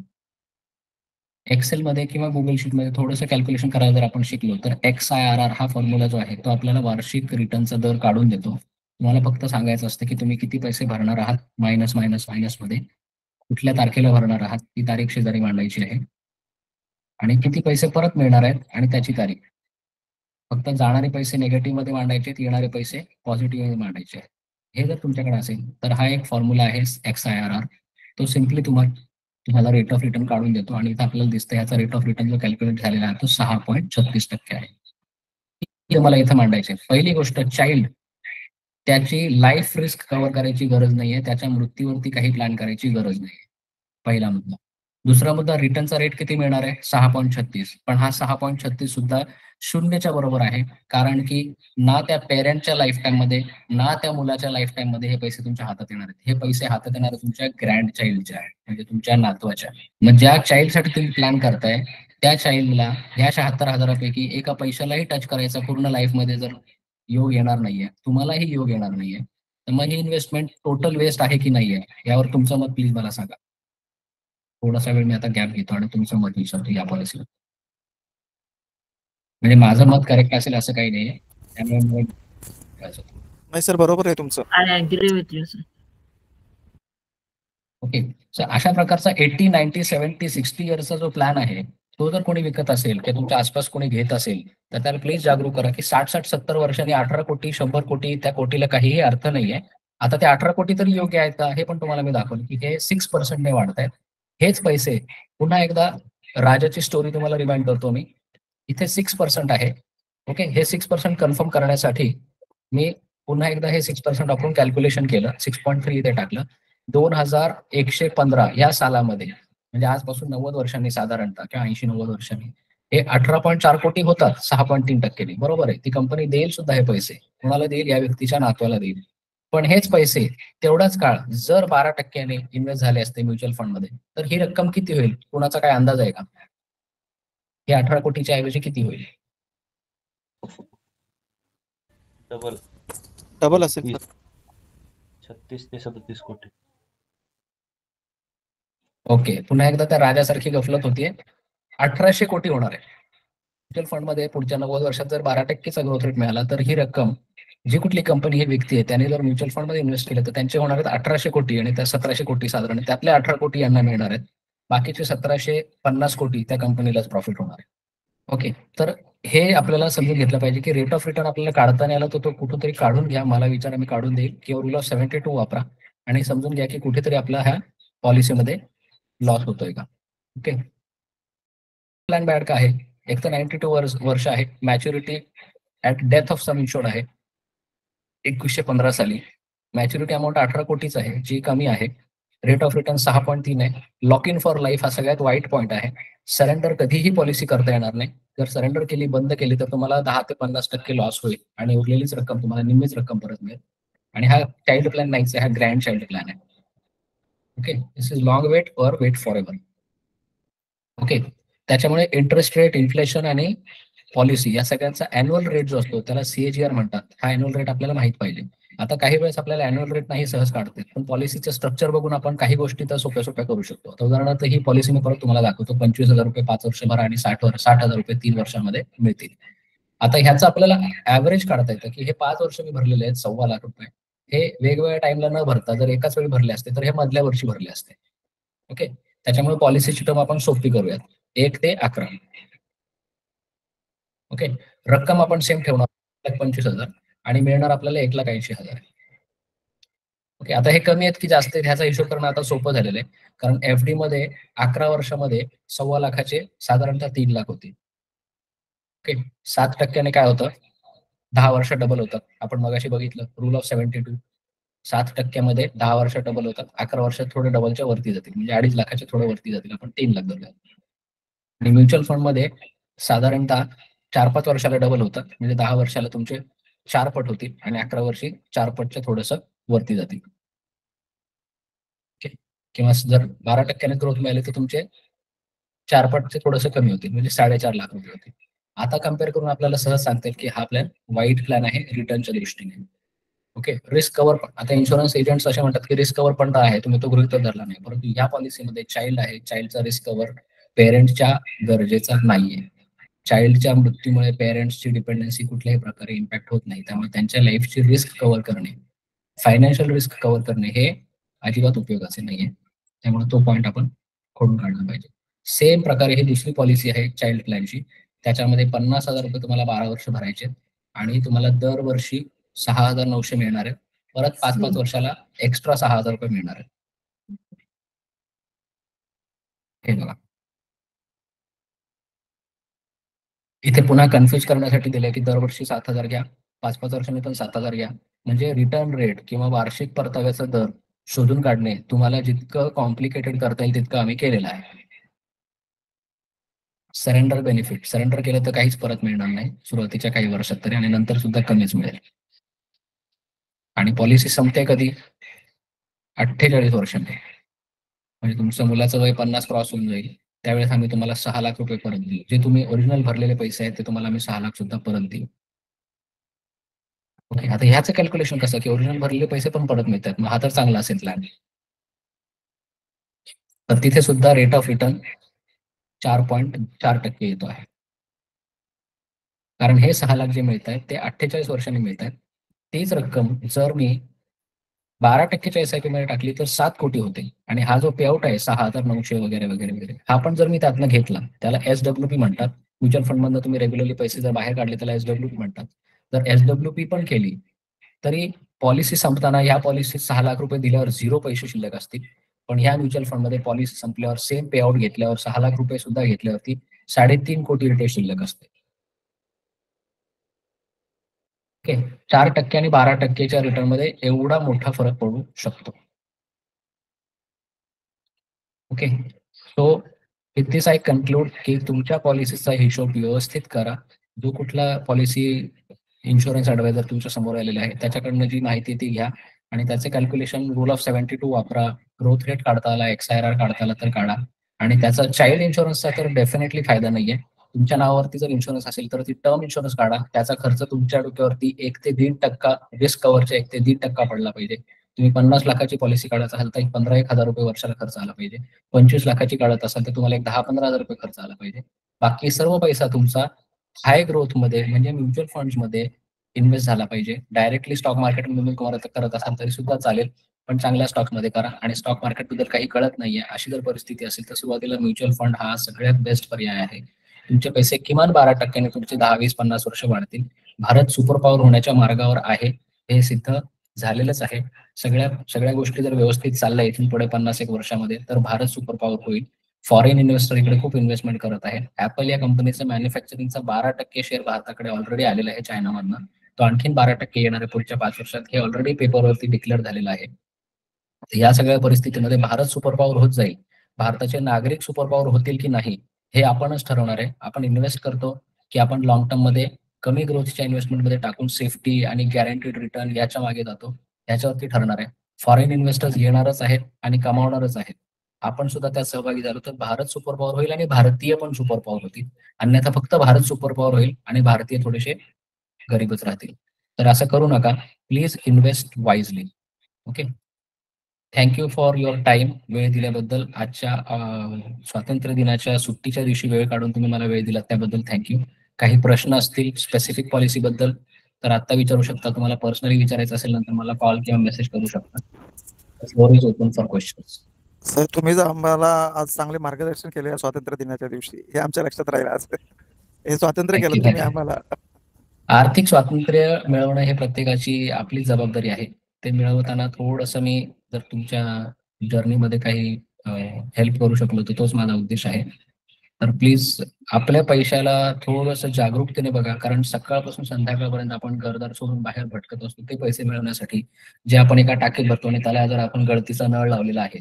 एक्सेलमध्ये किंवा गुगल शीटमध्ये थोडंसं कॅल्क्युलेशन करायला जर आपण शिकलो तर XIRR हा फॉर्म्युला जो आहे तो आपल्याला वार्षिक रिटर्नचा दर काढून देतो. तुम्हाला फक्त सांगायचं असतं की तुम्ही किती पैसे भरणार आहात, मायनस मायनस मायनसमध्ये कुठल्या तारखेला भरणार आहात ती तारीख शेजारी मांडायची आहे, आणि किती पैसे परत मिळणार आहेत आणि त्याची तारीख. फक्त जाणारे पैसे निगेटिव्ह मध्ये मांडायचे, येणारे पैसे पॉझिटिव्ह मध्ये मांडायचे आहेत. हे जर तुमच्याकडे असेल तर हा एक फॉर्म्युला आहे XIRR. तो सिम्पली तुम्हाला रेट ऑफ रिटर्न काढून देतो, आणि इथं आपल्याला दिसतं ह्याचा रेट ऑफ रिटर्न जो कॅल्क्युलेट झालेला आहे तो 6.36% आहे. हे मला इथं मांडायचे. पहिली गोष्ट, चाइल्ड त्याची लाईफ रिस्क कव्हर करायची गरज नाहीये, त्याच्या मृत्यूवरती काही प्लॅन करायची गरज नाहीये. पहिला मुद्दा. दुसरा मुद्दा, रिटर्नचा रेट किती मिळणार आहे? 6.36. पण हा 6.36 सुद्धा शून्यच्या बरोबर आहे, कारण की ना त्या पेरेंटच्या लाईफ टाइम मध्ये ना त्या मुलाच्या लाईफ टाइम मध्ये हे पैसे तुमच्या हातात येणार आहेत. हे पैसे हातात येणार तुमच्या ग्रँड चाइल्डच्या आहे, म्हणजे तुमच्या नातवाच्या. मग ज्या चाइल्डसाठी तुम्ही प्लॅन करताय त्या चाइल्डला ह्या 76,000पैकी एका पैशालाही टच करायचा पूर्ण लाईफ मध्ये जर योग येणार नाहीये, तुम्हालाही योग येणार नाहीये, तर मग ही इन्व्हेस्टमेंट टोटल वेस्ट आहे की नाहीये, यावर तुमचं मत प्लीज मला सांगा. थोडासा वेळ मी आता गॅप घेतो आणि तुमचं मत विचारतो या पॉलिसीवर. म्हणजे माझं मत करेक्ट असेल असं काही नाहीये, त्यामुळे नाही सर, बरोबर आहे तुमचं. I agree with you, sir. Okay. So अशा प्रकारचा 80, 90, 70, 60 इयर्सचा जो प्लॅन आहे तो जर कोणी विकत असेल किंवा तुमच्या आसपास कोणी घेत असेल तर त्याला प्लीज जागरूक करा की 60, 70 वर्षांनी 18 कोटी 100 कोटी त्या कोटीला काहीही अर्थ नाहीये. आता ते 18 कोटी तरी योग्य आहेत का हे पण तुम्हाला मी दाखवलं की हे 6% ने वाढत आहेत. हेच पैसे पुन्हा एकदा राजाची स्टोरी तुम्हाला रिमाइंड करतो मी. इथे 6% आहे. ओके. हे 6% कन्फर्म करण्यासाठी मी पुन्हा एकदा हे 6% वापरून कॅल्क्युलेशन केलं. 6.3 इथे टाकलं. 2115 या सालामध्ये, म्हणजे आजपासून 90 वर्षांनी साधारणतः किंवा 80-90 वर्षांनी हे 18.4 कोटी होतात 6.3%. बरोबर आहे. ती कंपनी देईल सुद्धा हे पैसे. कोणाला देईल? या व्यक्तीच्या नातवाला देईल. पण हेच पैसे तेवढाच काळ जर 12% इन्व्हेस्ट झाले असते म्युच्युअल फंडमध्ये तर ही रक्कम किती होईल? कोणाचा काय अंदाज आहे का? हे 18 कोटीच्या ऐवजी किती होईल? डबल असेल सर. 36 ते 37 कोटी. ओके. पुन्हा एकदा त्या राजासारखी गफलत होतीये. 1800 कोटी होणार आहे. म्युच्युअल फंडमध्ये पुढच्या 90 वर्षात जर 12%चा ग्रोथ रेट मिळाला तर ही रक्कम जी कुठली कंपनी ही व्यक्ती आहे त्याने जर म्युच्युअल फंडमध्ये इन्व्हेस्ट केलं तर त्यांचे होणार आहेत 1800 कोटी आणि त्या 1700 कोटी साधारण त्यातले 18 कोटी यांना मिळणार आहेत. बाकीचे 1750 कोटी त्या कंपनीलाच प्रॉफिट होणार आहे. ओके, तर हे आपल्याला समजून घेतलं पाहिजे की रेट ऑफ रिटर्न आपल्याला काढता नाही आला तर तो कुठेतरी काढून घ्या. मला विचार मी काढून देईल किंवा रूल ऑफ 72 वापरा आणि समजून घ्या की कुठेतरी आपला ह्या पॉलिसीमध्ये लॉस होतोय का. ओके, प्लॅन बॅड का आहे? एक तर 92 वर्ष आहे, maturity at death of some इन्शोर्ड आहे 2115 साली. मॅच्युरिटी अमाऊंट 18 कोटीच आहे जी कमी आहे. रेट ऑफ रिटर्न 6.3 आहे. लॉक इन फॉर लाईफ हा सगळ्यात वाईट पॉईंट आहे. सरेंडर कधीही पॉलिसी करता येणार नाही. जर सरेंडर केली, बंद केली तर तुम्हाला 10 ते 50% लॉस होईल आणि उरलेलीच रक्कम तुम्हाला निम्मीच रक्कम परत मिळेल. आणि हा चाइल्ड प्लॅन नाहीच आहे, हा ग्रँड चाइल्ड प्लॅन आहे. Okay, this is long wait और वेट फॉर एव्हर. ओके, त्याच्यामुळे इंटरेस्ट रेट, इन्फ्लेशन आणि पॉलिसी या सगळ्यांचा अॅन्युअल रेट जो असतो त्याला CAGR म्हणतात. हा अॅन्युअल रेट आपल्याला माहित पाहिजे. आता काही वेळेस आपल्याला अॅन्युअल रेट नाही सहज काढते, पण पॉलिसीचं स्ट्रक्चर बघून आपण काही गोष्टी तर सोप्या सोप्या करू शकतो. आता उदाहरणार्थ ही पॉलिसी मी परत तुम्हाला दाखवतो. 25,000 रुपये 5 वर्ष भरा आणि 60,000 रुपये 3 वर्षांमध्ये मिळतील. आता ह्याचं आपल्याला ऍव्हरेज काढता येतं की हे 5 वर्ष मी भरलेले आहेत 2.25 लाख रुपये. हे वेगवेगळ्या टाइमला न भरता जर एकाच वेळी भरले असते तर हे मधल्या वर्षी भरले असते. ओके, त्याच्यामुळे पॉलिसीची टर्म आपण सोपी करूयात. 1 ते 11. ओके, रक्कम आपण सेम ठेवणार 1,25,000 आणि मिळणार आपल्याला 1,80,000. ओके, आता हे कमी आहेत की जास्त आहेत ह्याचा हिशोब करणं आता सोपं झालेलं आहे. कारण FD मध्ये 11 वर्षामध्ये 2.25 लाखाचे साधारणतः 3 लाख होते. ओके, 7% काय होतं? 10 वर्ष डबल होतात. आपण मगाशी बघितलं रूल ऑफ 72. 7% 10 वर्ष डबल होतात. 11 वर्षात थोडे डबलच्या वरती जातील, म्हणजे 2.5 लाखाच्या थोडं वरती जातील. आपण 3 लाख धरूया. आणि म्युच्युअल फंडमध्ये साधारणतः 4-5 वर्षाला डबल होतात, म्हणजे 10 वर्षाला तुमचे 4 पट होतील आणि 11 वर्षी 4 पटच्या थोडंसं वरती जातील. किंवा जर 12% ग्रोथ मिळाली तर तुमचे 4 पटचे थोडंसं कमी होतील, म्हणजे 4.5 लाख रुपये होतील. आता कम्पेअर करून आपल्याला सहज सांगता येईल की हा प्लॅन वाईट प्लॅन आहे रिटर्नच्या दृष्टीने. ओके, रिस्क कव्हर पण आता इन्शुरन्स एजंट्स असे म्हणतात की रिस्क कव्हर पण आहे, तुम्ही तो गृहीत धरला नाही. परंतु या पॉलिसीमध्ये चाइल्ड आहे, चाइल्डचा रिस्क कव्हर पेरेंट्सच्या गरजेचा नाहीये. चाइल्डच्या मृत्यूमुळे पेरेंट्सची डिपेंडन्सी कुठल्याही प्रकारे इम्पॅक्ट होत नाही. त्यामुळे त्यांच्या लाईफची रिस्क कव्हर करणे, फायनान्शियल रिस्क कव्हर करणे हे अजिबात उपयोगाचे नाहीये. त्यामुळे तो पॉईंट आपण खोडून काढला पाहिजे. सेम प्रकारे ही दुसरी पॉलिसी आहे चाइल्ड प्लॅनची. त्याच्यामध्ये 50,000 रुपये तुम्हाला 12 वर्ष भरायचे आणि तुम्हाला दरवर्षी 6,900 मिळणार आहे. परत 5-5 वर्षाला एक्स्ट्रा 6,000 रुपये मिळणार आहे. हे बघा, इथे पुन्हा कन्फ्युज करण्यासाठी दिलंय की दरवर्षी 7,000 घ्या, 5-5 वर्षांनी पण 7,000 घ्या. म्हणजे रिटर्न रेट किंवा वार्षिक परताव्याचा दर शोधून काढणे तुम्हाला जितकं कॉम्प्लिकेटेड करता येईल तितकं आम्ही केलेलं आहे. सरेंडर बेनिफिट, सरेंडर केलं तर काहीच परत मिळणार नाही सुरुवातीच्या काही वर्षात तरी, आणि नंतर सुद्धा कमीच मिळेल. आणि पॉलिसी संपते कधी? 48 वर्षांनी. म्हणजे तुमच्या मुलाचं वय 50 क्रॉस होऊन जाईल त्यावेळेस आम्ही तुम्हाला 6 लाख रुपये परत देऊ. जे तुम्ही ओरिजिनल भरलेले पैसे आहेत ते तुम्हाला आम्ही 6 लाख सुद्धा परत देऊ. ओके, आता ह्याचं कॅल्क्युलेशन कसं की ओरिजिनल भरलेले पैसे पण परत मिळतात, मग हा तर चांगला असेल प्लॅन. तर तिथे सुद्धा रेट ऑफ रिटर्न 4.4% येतो आहे. कारण हे 6 लाख जे मिळत आहेत ते 48 वर्षांनी मिळत आहेत. तीच रक्कम जर मी 12%च्या SIP मध्ये टाकली तर 7 कोटी होते. आणि हा जो पेआउट आहे 6,900 वगैरे वगैरे वगैरे, हा पण जर मी त्यातनं घेतला, त्याला SWP म्हणतात. म्युच्युअल फंड मधनं तुम्ही रेग्युलरली पैसे जर बाहेर काढले त्याला SWP म्हणतात. जर SWP पण केली तरी पॉलिसी संपताना ह्या पॉलिसी 6 लाख रुपये दिल्यावर 0 पैसे शिल्लक असतील. पण ह्या म्युच्युअल फंड मध्ये पॉलिसी संपल्यावर सेम पेआउट घेतल्यावर 6 लाख रुपये सुद्धा घेतल्यावरती 3.5 कोटी रुपये शिल्लक असते. ओके, 4% आणि 12%च्या रिटर्न मध्ये एवढा मोठा फरक पडू शकतो. Okay, so with this I conclude की तुमच्या पॉलिसीचा हिशोब व्यवस्थित करा. जो कुठला पॉलिसी इन्शुरन्स ऍडवायझर तुमच्या समोर आलेला आहे त्याच्याकडनं जी माहिती ती घ्या आणि त्याचे कॅल्क्युलेशन रूल ऑफ 72 वापरा. ग्रोथ रेट काढता आला, XIRR काढता आला तर काढा. आणि त्याचा चाइल्ड इन्शुरन्सचा तर डेफिनेटली फायदा नाहीये. तुमच्या नावावरती जर इन्शुरन्स असेल तर ती टर्म इन्शुरन्स काढा. त्याचा खर्च तुमच्या डोक्यावरती 1 ते 1.5% रिस्क कव्हरच्या 1 ते 1.5% पडला पाहिजे. तुम्ही 50 लाखाची पॉलिसी काढत असाल तर 15,000 रुपये वर्षाला खर्च आला पाहिजे. 25 लाखाची काढत असाल तर तुम्हाला एक 10-15,000 रुपये खर्च आला पाहिजे. बाकी सर्व पैसा तुमचा हाय ग्रोथ मध्ये म्हणजे म्युच्युअल फंड्स मध्ये इन्व्हेस्ट झाला पाहिजे. डायरेक्टली स्टॉक मार्केटमध्ये करत असाल तरी सुद्धा चालेल, पण चांगल्या स्टॉक मध्ये करा. आणि स्टॉक मार्केट बद्दल काही कळत नाहीये अशी जर परिस्थिती असेल तर सुरुवातीला म्युच्युअल फंड हा सगळ्यात बेस्ट पर्याय आहे. तुमचे पैसे किमान 12% तुमचे 10, 20, 50 वर्ष वाढतील. भारत सुपर पॉवर होण्याच्या मार्गावर आहे, हे सिद्ध झालेलंच आहे. सगळ्या गोष्टी जर व्यवस्थित चालल्या इथून पुढे 50-1 वर्षामध्ये तर भारत सुपर पॉवर होईल. फॉरेन इन्व्हेस्टर इकडे खूप इन्व्हेस्टमेंट करत आहे. ऍपल या कंपनीचा मॅन्युफॅक्चरिंगचा 12% शेअर भारताकडे ऑलरेडी आलेला आहे चायनामधनं. तो आणखीन 12% येणार आहे पुढच्या 5 वर्षात. हे ऑलरेडी पेपरवरती डिक्लेअर झालेलं आहे. या सगळ्या परिस्थितीमध्ये भारत सुपर पॉवर होत जाईल. भारताचे नागरिक सुपर पॉवर होतील की नाही हे आपणच ठरवणार आहे. आपण इन्व्हेस्ट करतो की आपण लॉंग टर्म मध्ये कमी ग्रोथच्या इन्व्हेस्टमेंटमध्ये टाकून सेफ्टी आणि गॅरंटीड रिटर्न याच्या मागे जातो, याच्यावरती ठरणार आहे. फॉरेन इन्व्हेस्टर्स येणारच आहेत आणि कमावणारच आहेत. आपण सुद्धा त्यात सहभागी झालो तर भारत सुपर पॉवर होईल आणि भारतीय पण सुपर पॉवर होतील. अन्यथा फक्त भारत सुपर पॉवर होईल आणि भारतीय थोडेसे गरीबच राहतील. तर असं करू नका. Please invest wisely. Okay. Thank you for your time. वेळ दिल्याबद्दल आजच्या स्वातंत्र्य दिनाच्या सुट्टीच्या दिवशी वेळ काढून तुम्ही मला वेळ दिलात त्याबद्दल थँक्यू. काही प्रश्न असतील स्पेसिफिक पॉलिसी बद्दल तर आता विचारू शकता. तुम्हाला पर्सनली विचारायचं असेल नंतर मला कॉल किंवा मेसेज करू शकता. Floor is open for questions. Sir तुम्ही जर आम्हाला आज चांगले मार्गदर्शन केले या स्वातंत्र्य दिनाच्या दिवशी हे आमच्या लक्षात राहील. आज हे स्वातंत्र्य केलं तुम्ही आम्हाला. आर्थिक स्वातंत्र्य मिळवणं हे प्रत्येकाची आपली जबाबदारी आहे. ते मिळवताना थोडंसं मी जर तुमच्या जर्नीमध्ये काही हेल्प करू शकलो तर तोच माझा उद्देश आहे. तर प्लीज आपल्या पैशाला थोडंसं जागरूकतेने बघा, कारण सकाळपासून संध्याकाळपर्यंत आपण घरदार सोडून बाहेर भटकत असतो ते पैसे मिळवण्यासाठी, जे आपण एका टाकीत भरतो आणि त्याला जर आपण गळतीचा नळ लावलेला आहे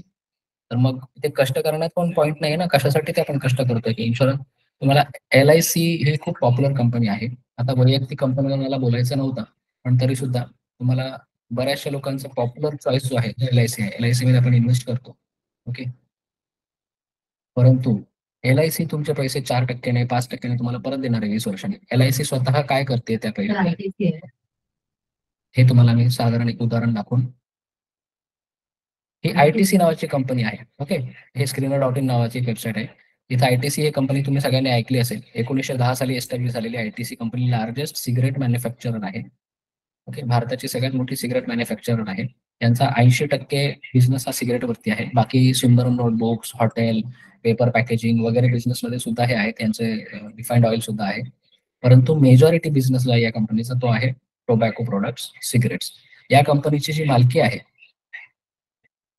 तर मग ते कष्ट करण्यात पण पॉईंट नाही ना. कशासाठी ते आपण कष्ट करतोय की इन्शुरन्स. तुम्हाला LIC ही खूप पॉप्युलर कंपनी आहे. आता वैयक्तिक कंपनीला मला बोलायचं नव्हतं, पण तरी सुद्धा तुम्हाला बऱ्याचशा लोकांचा पॉप्युलर चॉईस जो आहे LIC आहे. LIC मध्ये आपण इन्व्हेस्ट करतो. ओके. परंतु LIC तुमचे पैसे 4%, 5% तुम्हाला परत देणार आहे 20 वर्षांनी. LIC स्वतः काय करते त्या पैसे हे तुम्हाला मी साधारण एक उदाहरण दाखवून. ही ITC नावाची कंपनी आहे. ओके. हे screener.in नावाची एक वेबसाईट आहे. इथे ITC ही कंपनी तुम्ही सगळ्यांनी ऐकली असेल. 1910 साली एस्टॅब्लिश झालेली ITC company largest cigarette manufacturer आहे. ओके. भारताची सगळ्यात मोठी सिगरेट मॅन्युफॅक्चरर आहे. यांचा 80% बिझनेस हा सिगरेटवरती आहे. बाकी सुंदर नोटबुक्स, हॉटेल, पेपर पॅकेजिंग वगैरे बिझनेसमध्ये सुद्धा हे आहे. त्यांचे रिफाइंड ऑइल सुद्धा आहे. परंतु मेजॉरिटी बिझनेस जो आहे या कंपनीचा तो आहे टोबॅको प्रोडक्ट्स, सिगरेट्स. या कंपनीची जी मालकी आहे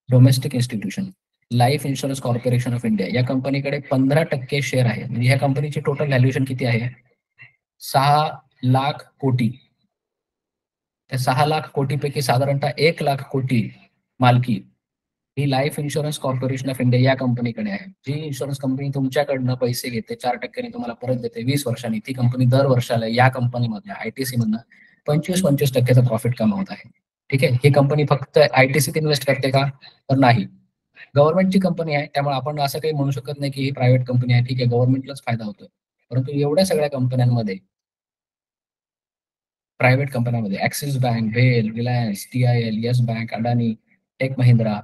domestic institution life insurance corporation of India या कंपनीकडे 15% शेअर आहे. म्हणजे या कंपनीची टोटल व्हॅल्युएशन किती आहे? 6 लाख कोटी. त्या 6 लाख कोटीपैकी साधारणतः 1 लाख कोटी मालकी ही life insurance corporation of India या कंपनीकडे आहे. जी इन्शुरन्स कंपनी तुमच्याकडनं पैसे घेते 4% तुम्हाला परत देते 20 वर्षांनी, ती कंपनी दर वर्षाला या कंपनीमध्ये ITC मधनं 25% प्रॉफिट कमावत आहे. ठीक आहे. ही कंपनी फक्त ITCत इन्व्हेस्ट करते का? तर नाही. गव्हर्नमेंटची कंपनी आहे, त्यामुळे आपण असं काही म्हणू शकत नाही की ही प्रायव्हेट कंपनी आहे. ठीक आहे, गव्हर्नमेंटलाच फायदा होतोय. परंतु एवढ्या सगळ्या कंपन्यांमध्ये प्रायव्हेट कंपन्यांमध्ये ऍक्सिस बँक, भेल, रिलायन्स, TIL, येस बँक, अडानी, टेक महिंद्रा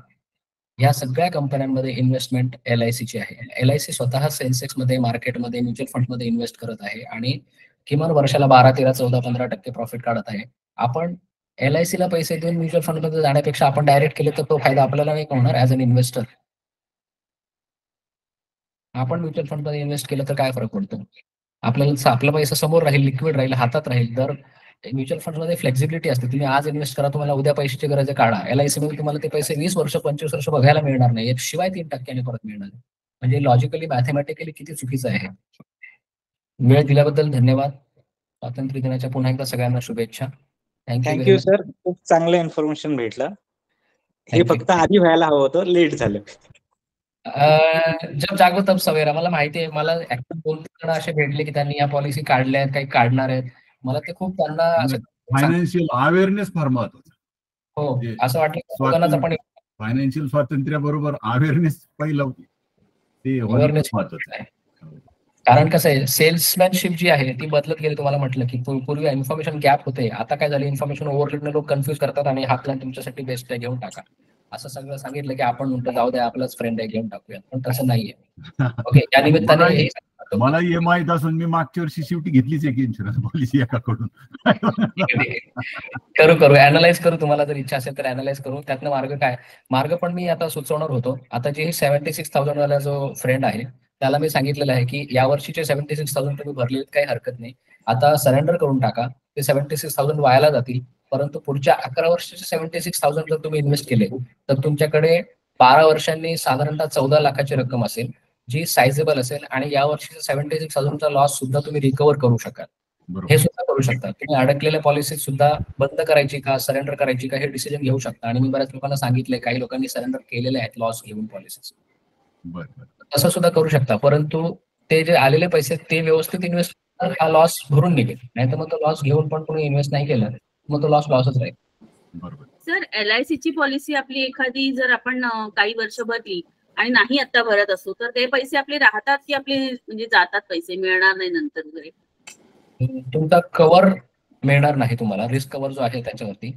या सगळ्या कंपन्यांमध्ये इन्व्हेस्टमेंट LIC ची आहे. LIC स्वतः सेन्सेक्स मध्ये, मार्केटमध्ये, म्युच्युअल फंड मध्ये इन्व्हेस्ट करत आहे आणि किमान वर्षाला 12, 13, 14, 15% प्रॉफिट काढत आहे. आपण LIC ला पैसे देऊन म्युच्युअल फंड मध्ये जाण्यापेक्षा आपण डायरेक्ट केले तर तो फायदा आपल्याला नाही होणार ऍज अन इन्व्हेस्टर. आपण म्युच्युअल फंड मध्ये इन्व्हेस्ट केलं तर काय फरक पडतो? आपल्याला आपला पैसा समोर राहील, लिक्विड राहील, हातात राहील. दर म्युच्युअल फंड मध्ये फ्लेक्सिबिलिटी असते. तुम्ही आज इन्व्हेस्ट करा, तुम्हाला उद्या पैशाची गरज आहे काढा. LIC मध्ये तुम्हाला ते पैसे 20 वर्ष 25 वर्ष बघायला मिळणार नाही, शिवाय 3% परत मिळणार आहे. म्हणजे लॉजिकली मॅथमॅटिकली किती चुकीचं आहे. वेळ दिल्याबद्दल धन्यवाद. स्वातंत्र्य दिनाच्या पुन्हा एकदा सगळ्यांना शुभेच्छा. Thank you sir. खूप चांगलं इन्फॉर्मेशन भेटलं. हे फक्त आधी व्हायला हवं होतं, लेट झालं. जब जागो तब सवेरा. मला माहिती आहे, मला ऍक्च्युअली 2-3 जण असे भेटले की त्यांनी या पॉलिसी काढल्या आहेत, काही काढणार आहेत. मला ते खूप त्यांना फायनान्शियल अवेअरनेस फार महत्वाचा. हो, असं वाटलं आपण फायनान्शियल स्वातंत्र्याबरोबर अवेअरनेस पहिलं ते महत्वाचं आहे. कारण कसं आहे, सेल्समॅनशिप जी आहे ती बदलत गेली. तुम्हाला म्हटलं की पूर्वी इन्फॉर्मेशन गॅप होते, आता काय झालं, इन्फॉर्मेशन ओव्हरलोडने लोक कन्फ्युज करतात आणि हा प्लॅन तुमच्यासाठी बेस्ट आहे, घेऊन टाका असं सगळं सांगितलं की आपण म्हणतो जाऊ द्या, आपलाच फ्रेंड आहे, घेऊन टाकूया. पण तसं नाहीये. ओके, या निमित्ताने हे सांगतो. मला हे माहित असून मी मागच्या वर्षी शेवटी घेतलीच एक इन्शुरन्स पॉलिसी एकाकडून. करू अनालाइज करू. तुम्हाला जर इच्छा असेल तर अनालाइज करू. त्यातनं मार्ग पण मी आता सुचवणार होतो. आता जे 76,000 वाला जो फ्रेंड आहे त्याला मी सांगितलेलं आहे की या वर्षीचे 76,000 तुम्ही भरले काही हरकत नाही. आता सरेंडर करून टाका. ते 76,000 वायाला जातील. परंतु पुढच्या 11 वर्षाचे 76,000 जर तुम्ही इन्व्हेस्ट केले तर तुमच्याकडे 12 वर्षांनी साधारणतः 14 लाखाची रक्कम असेल, जी सायझेबल असेल आणि या वर्षीचा 76,000चा लॉस सुद्धा तुम्ही रिकव्हर करू शकाल. हे सुद्धा करू शकता. तुम्ही अडकलेल्या पॉलिसी सुद्धा बंद करायची का सरेंडर करायची का हे डिसिजन घेऊ शकता. आणि मी बऱ्याच लोकांना सांगितलंय, काही लोकांनी सरेंडर केलेले आहेत लॉस घेऊन पॉलिसीज. तसं सुद्धा करू शकता. परंतु ते जे आलेले पैसे ते व्यवस्थित इन्व्हेस्ट हा लॉस भरून निघेल. नाही तर मग तो लॉस घेऊन पण तुम्ही इन्व्हेस्ट नाही केलं मग तो लॉसच राहील. बरोबर. सर, LIC ची पॉलिसी आपली एखादी जर आपण काही वर्ष भरली आणि नाही आता भरत असतो तर ते पैसे आपले राहतात की आपले म्हणजे जातात, पैसे मिळणार नाही नंतर वगैरे? तुमचा कव्हर मिळणार नाही तुम्हाला. रिस्क कव्हर जो आहे त्याच्यावरती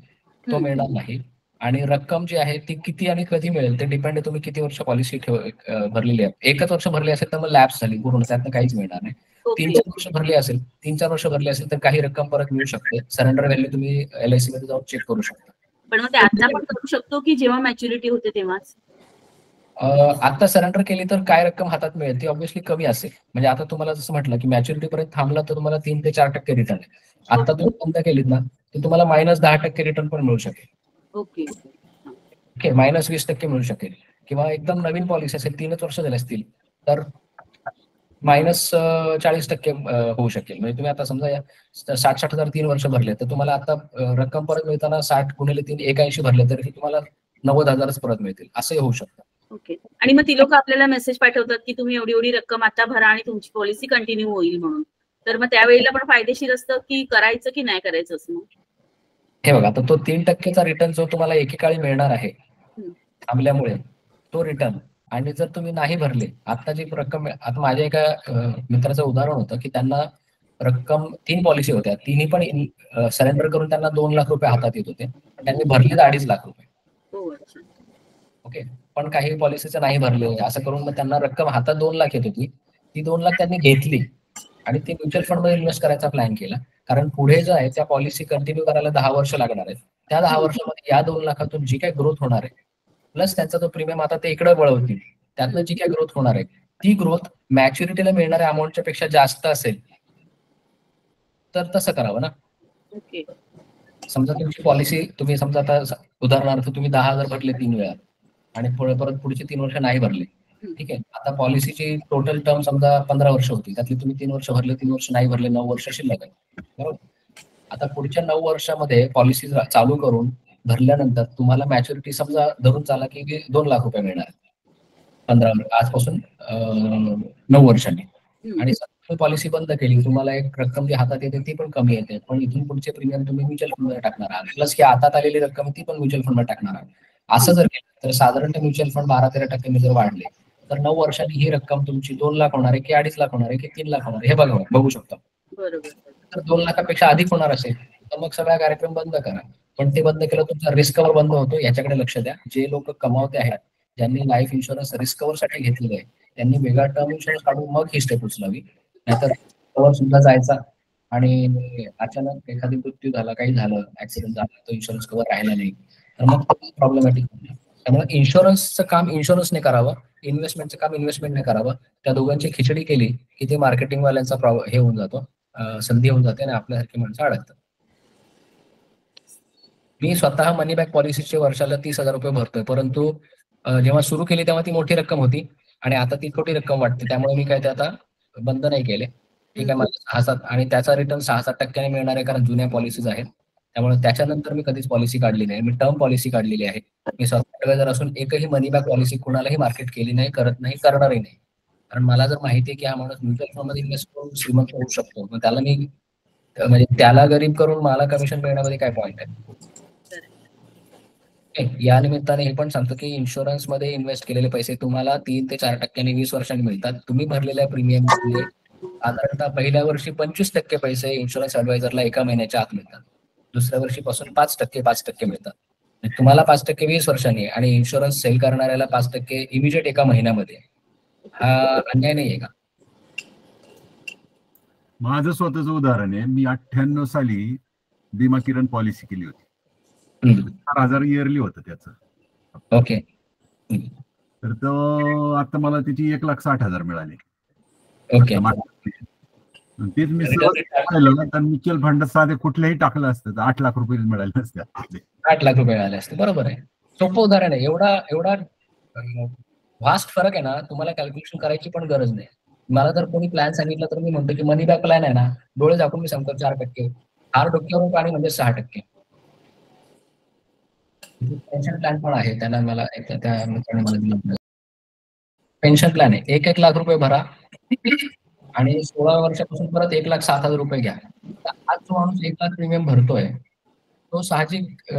तो मिळणार नाही. आणि रक्कम जी आहे ती किती आणि कधी मिळेल ते डिपेंड आहे तुम्ही किती वर्ष पॉलिसी भरलेली आहे. 1च वर्ष भरली असेल तर मग लॅप्स झाली पूर्ण, त्यातनं काहीच मिळणार नाही. 3-4 वर्ष भरली असेल, 3-4 वर्ष भरली असेल तर काही रक्कम परत मिळू शकते. सरेंडर व्हॅल्यू तुम्ही LIC मध्ये जाऊन चेक करू शकता. पण मग ते आता पण करू शकतो की जेव्हा मॅच्युरिटी होते तेव्हाच? आता सरेंडर केली तर काय रक्कम हातात मिळेल ती ऑब्व्हियसली कमी असेल. म्हणजे आता तुम्हाला जसं म्हटलं की मॅच्युरिटी पर्यंत थांबला तर तुम्हाला 3 ते 4% रिटर्न आहे. आता तुम्ही बंद केलीत ना तर तुम्हाला -10% रिटर्न पण मिळू शकेल. ओके, -20% मिळू शकेल. किंवा एकदम नवीन पॉलिसी असेल, 3च वर्ष झाले असतील तर -40% होऊ शकेल. म्हणजे तुम्ही आता समजा 60,000 3 वर्ष भरले तर तुम्हाला आता रक्कम परत मिळताना 60 गुणिले 3 81 भरले तरी तुम्हाला 90,000च परत मिळतील. असंही होऊ शकतं. ओके. आणि मग ती लोक आपल्याला मेसेज पाठवतात की तुम्ही एवढी रक्कम आता भरा आणि तुमची पॉलिसी कंटिन्यू होईल म्हणून. तर मग त्यावेळेला पण फायदेशीर असतं की करायचं की नाही करायचं असं? हे बघा, आता तो 3%चा रिटर्न जो तुम्हाला एकेकाळी मिळणार आहे थांबल्यामुळे तो रिटर्न, आणि जर तुम्ही नाही भरले आता जी रक्कम, आता माझ्या एका मित्राचं उदाहरण होतं की त्यांना रक्कम 3 पॉलिसी होत्या, तिन्ही पण सरेंडर करून त्यांना 2 लाख रुपये हातात येत होते. त्यांनी भरले 2.5 लाख रुपये. ओके. पण काही पॉलिसीचं नाही भरले, असं करून मग त्यांना रक्कम हातात 2 लाख येत होती. ती 2 लाख त्यांनी घेतली आणि ती म्युच्युअल फंड मध्ये इन्व्हेस्ट करायचा प्लॅन केला. कारण पुढे जो आहे त्या पॉलिसी कंटिन्यू करायला 10 वर्ष लागणार आहेत. त्या 10 वर्षामध्ये या 2 लाखातून जी काही ग्रोथ होणार आहे प्लस त्यांचा जो प्रीमियम आता ते इकडे वळवतील, त्यातनं जी काही ग्रोथ होणार आहे ती ग्रोथ मॅच्युरिटीला मिळणाऱ्या अमाऊंटच्या पेक्षा जास्त असेल तर तसं करावं ना. समजा तुमची पॉलिसी, तुम्ही समजा आता उदाहरणार्थ तुम्ही 10,000 भरले 3 वेळा आणि परत पुढचे 3 वर्ष नाही भरले, ठीक आहे. आता पॉलिसीची टोटल टर्म समजा 15 वर्ष होती, त्यातली तुम्ही 3 वर्ष भरले, 3 वर्ष नाही भरले, 9 वर्ष शिल्लक आहे, बरोबर. आता पुढच्या 9 वर्षामध्ये पॉलिसी चालू करून भरल्यानंतर तुम्हाला मॅच्युरिटी समजा धरून चाला की 2 लाख रुपये मिळणार 15 आजपासून 9 वर्षांनी. आणि पॉलिसी बंद केली, तुम्हाला एक रक्कम जी हातात येते ती पण कमी येते, पण इथून पुढचे प्रीमियम तुम्ही म्युच्युअल फंड मध्ये टाकणार आहात, प्लस की हातात आलेली रक्कम ती पण म्युच्युअल फंड मध्ये टाकणार आहात. असं जर केलं तर साधारणतः म्युच्युअल फंड 12-13% जर वाढले तर 9 वर्षांनी ही रक्कम तुमची 2 लाख होणार आहे की 2.5 लाख होणार आहे की 3 लाख होणार आहे हे बघू शकता. तर 2 लाखापेक्षा अधिक होणार असेल तर मग सगळा कार्यक्रम बंद करा. पण ते बंद केलं तुमचा रिस्क कव्हर बंद होतो, याच्याकडे लक्ष द्या. जे लोक कमावते आहेत, ज्यांनी लाईफ इन्शुरन्स रिस्क कव्हर साठी घेतलेलं आहे, त्यांनी वेगळा टर्म इन्शुरन्स काढून मग ही स्टेप उचलावी. नाहीतर कव्हर सुद्धा जायचा आणि अचानक एखादी मृत्यू झाला, काही झालं, ऍक्सिडेंट झाला, तो इन्शुरन्स कव्हर राहिला नाही तर मग प्रॉब्लेमॅटिक होईल. त्यामुळे इन्शुरन्सचं काम इन्शुरन्सने करावं, इन्व्हेस्टमेंटचं काम इन्व्हेस्टमेंटने करावं. त्या दोघांची खिचडी केली की ते मार्केटिंग वाल्यांचा हे होऊन जातो, संधी होऊन जाते आणि आपल्यासारखी माणसं अडकतात. मी स्वतः मनी बॅक पॉलिसीचे वर्षाला 30,000 रुपये भरतोय, परंतु जेव्हा सुरू केली तेव्हा ती मोठी रक्कम होती आणि आता ती छोटी रक्कम वाटते. त्यामुळे मी काय ते आता बंद नाही केले. ठीक आहे, मला 6-7 आणि त्याचा रिटर्न 6-7% मिळणार आहे कारण जुन्या पॉलिसीज आहेत. त्यामुळे त्याच्यानंतर मी कधीच पॉलिसी काढली नाही. मी टर्म पॉलिसी काढलेली आहे. मी स्वतः ॲडवायझर असून एकही मनी बॅक पॉलिसी कुणालाही मार्केट केली नाही, करत नाही, करणारही नाही. कारण मला जर माहिती आहे की हा माणूस म्युच्युअल फंड मध्ये इन्व्हेस्ट करून श्रीमंत होऊ शकतो, मग त्याला मी म्हणजे त्याला गरीब करून मला कमिशन मिळण्यामध्ये काय पॉईंट आहे. या निमित्ताने हे पण सांगतो की इन्शुरन्स मध्ये इन्व्हेस्ट केलेले पैसे तुम्हाला 3 ते 4% 20 वर्षांनी मिळतात. तुम्ही भरलेल्या प्रीमियम साधारणतः पहिल्या वर्षी 25% पैसे इन्शुरन्स ऍडवायझरला एका महिन्याच्या आत मिळतात. दुसऱ्या वर्षीपासून 5% मिळतात. म्हणजे तुम्हाला 5% 20 वर्षांनी आणि इन्शुरन्स सेल करणाऱ्याला 5% इमिजिएट एका महिन्यामध्ये. हा अन्याय नाहीये का? माझं स्वतःचं उदाहरण आहे. मी 98 साली बीमा किरण पॉलिसी केली होती. 4,000 इयरली होतं त्याचं. ओके. तर तो आता मला त्याची 1,60,000 मिळाले. ओके. तेच मी सहज पाहिलं ना, तर म्युच्युअल फंड साधे कुठलेही टाकलं असतं तर 8 लाख रुपये मिळाले असते. 8 लाख रुपये मिळाले असते. बरोबर आहे. सोपं उदाहरण आहे. एवढा व्हास्ट फरक आहे ना, तुम्हाला कॅल्क्युलेशन करायची पण गरज नाही. मला जर कोणी प्लॅन सांगितलं तर मी म्हणतो की मनी बॅक प्लॅन आहे ना, डोळे झाकून मी सांगतो 4%, हार डोक्यावरून पाणी म्हणजे 6%. पेन्शन प्लॅन पण आहे, त्यांना मला त्या मित्राने मला दिलं. पेन्शन प्लॅन आहे. 1 लाख रुपये भरा आणि 16 वर्षापासून परत 1,07,000 रुपये घ्या. आज जो माणूस 1 लाख प्रीमियम भरतोय तो साहजिक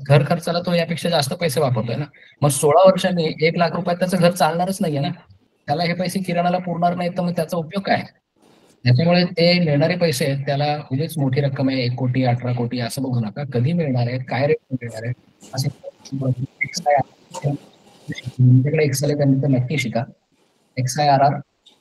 घर खर्चाला तो यापेक्षा जास्त पैसे वापरतोय ना. मग 16 वर्षांनी 1 लाख रुपयात त्याचं घर चालणारच नाहीये ना. त्याला हे पैसे किराणाला पुरणार नाही, तर मग त्याचा उपयोग काय? त्याच्यामुळे ते मिळणारे पैसे आहेत त्याला उगीच मोठी रक्कम आहे 1 कोटी 18 कोटी असं बघू नका. कधी मिळणार आहे, काय रेट मिळणार आहे असे तुमच्याकडे एक्सेल आहे त्यांनी तर नक्की शिका. XIRR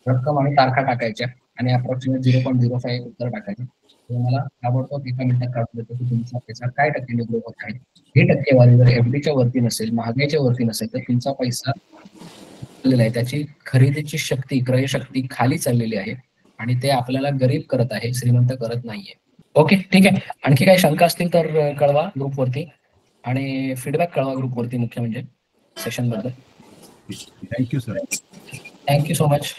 रक्कम आणि तारखा टाकायच्या आणि अप्रॉक्सिमेट 0.05 उत्तर टाकायचे. तुम्हाला ताबडतोब एका मिनिटात काढून देतो की तुमचा पैसा काय टक्क्याने ग्रो होत आहे. ही टक्केवारी जर FDच्या वरती नसेल, महागाईच्या वरती नसेल, तर तुमचा पैसा आहे त्याची खरेदीची शक्ती, क्रय शक्ती खाली चाललेली आहे आणि ते आपल्याला गरीब करत आहे, श्रीमंत करत नाहीये. ओके, ठीक आहे. आणखी काही शंका असतील तर कळवा ग्रुपवरती आणि फीडबॅक कळवा ग्रुपवरती मुख्य म्हणजे सेशन बद्दल. Thank you sir. Thank you so much.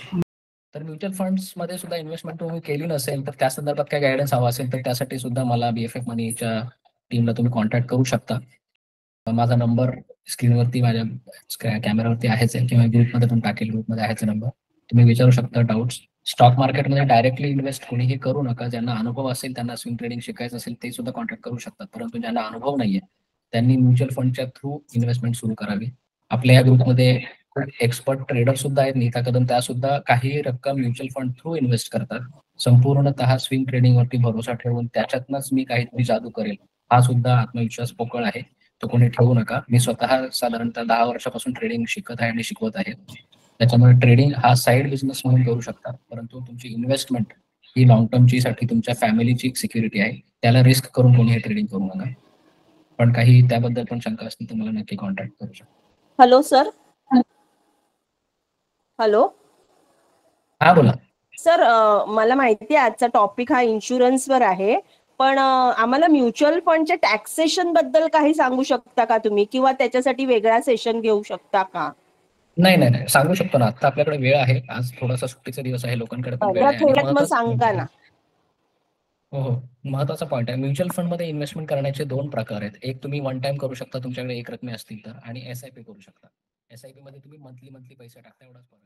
तर म्युच्युअल फंड्स मध्ये सुद्धा इन्व्हेस्टमेंट तुम्ही केली नसेल तर त्या संदर्भात काय गायडन्स हवा असेल तर त्यासाठी सुद्धा मला BFF मनीच्या टीमला तुम्ही कॉन्टॅक्ट करू शकता. माझा नंबर स्क्रीनवरती माझ्या कॅमेरावरती आहेच आहे किंवा ग्रुपमध्ये पण टाकेल. ग्रुपमध्ये आहेच नंबर. तुम्ही विचारू शकता डाऊट्स. स्टॉक मार्केटमध्ये डायरेक्टली इन्व्हेस्ट कोणीही करू नका. ज्यांना अनुभव असेल, त्यांना स्विंग ट्रेडिंग शिकायचं असेल ते सुद्धा कॉन्टॅक्ट करू शकतात. परंतु ज्यांना अनुभव नाहीये त्यांनी म्युच्युअल फंडच्या थ्रू इन्व्हेस्टमेंट सुरू करावी. आपल्या या ग्रुपमध्ये खूप एक्सपर्ट ट्रेडर सुद्धा आहेत. नीता कदम त्या सुद्धा काही रक्कम म्युच्युअल फंड थ्रू इन्व्हेस्ट करतात. संपूर्णतः स्विंग ट्रेडिंग वरती भरोसा ठेवून त्याच्यातनंच मी काहीतरी जादू करेल हा सुद्धा आत्मविश्वास पोकळ आहे. तो कोणी ठेवू नका. मी स्वतः साधारणतः 10 वर्षापासून ट्रेडिंग शिकत आहे आणि शिकवत आहे. त्याच्यामुळे ट्रेडिंग हा साईड बिझनेस म्हणून करू शकता, परंतु तुमची इन्व्हेस्टमेंट ही लॉंग टर्मची साठी तुमच्या फॅमिलीची सिक्युरिटी आहे. त्याला रिस्क करून कोणी हे ट्रेडिंग करू नका. पण काही त्याबद्दल पण शंका असतील तर मला नक्की कॉन्टॅक्ट करू शकता. Hello sir. हॅलो. हा बोला सर. मला माहिती आहे आजचा टॉपिक हा इन्शुरन्सवर आहे, पण आम्हाला म्युच्युअल फंडच्या टॅक्सेशन बद्दल काही सांगू शकता का तुम्ही, किंवा त्याच्यासाठी वेगळा सेशन घेऊ शकता का? नाही सांगू शकतो ना. आता आपल्याकडे वेळ आहे. आज थोडासा सुट्टीचा दिवस आहे, लोकांकडे पण वेळ आहे. थोड्यात मग सांगा ना. हो, महत्वाचा पॉईंट आहे. म्युच्युअल फंड मध्ये इन्व्हेस्टमेंट करण्याचे 2 प्रकार आहेत. एक तुम्ही वन टाइम करू शकता तुमच्याकडे 1 रकमे असतील तर, आणि SIP करू शकता. SIP मध्ये तुम्ही मंथली पैसे टाकता, एवढाच फरक.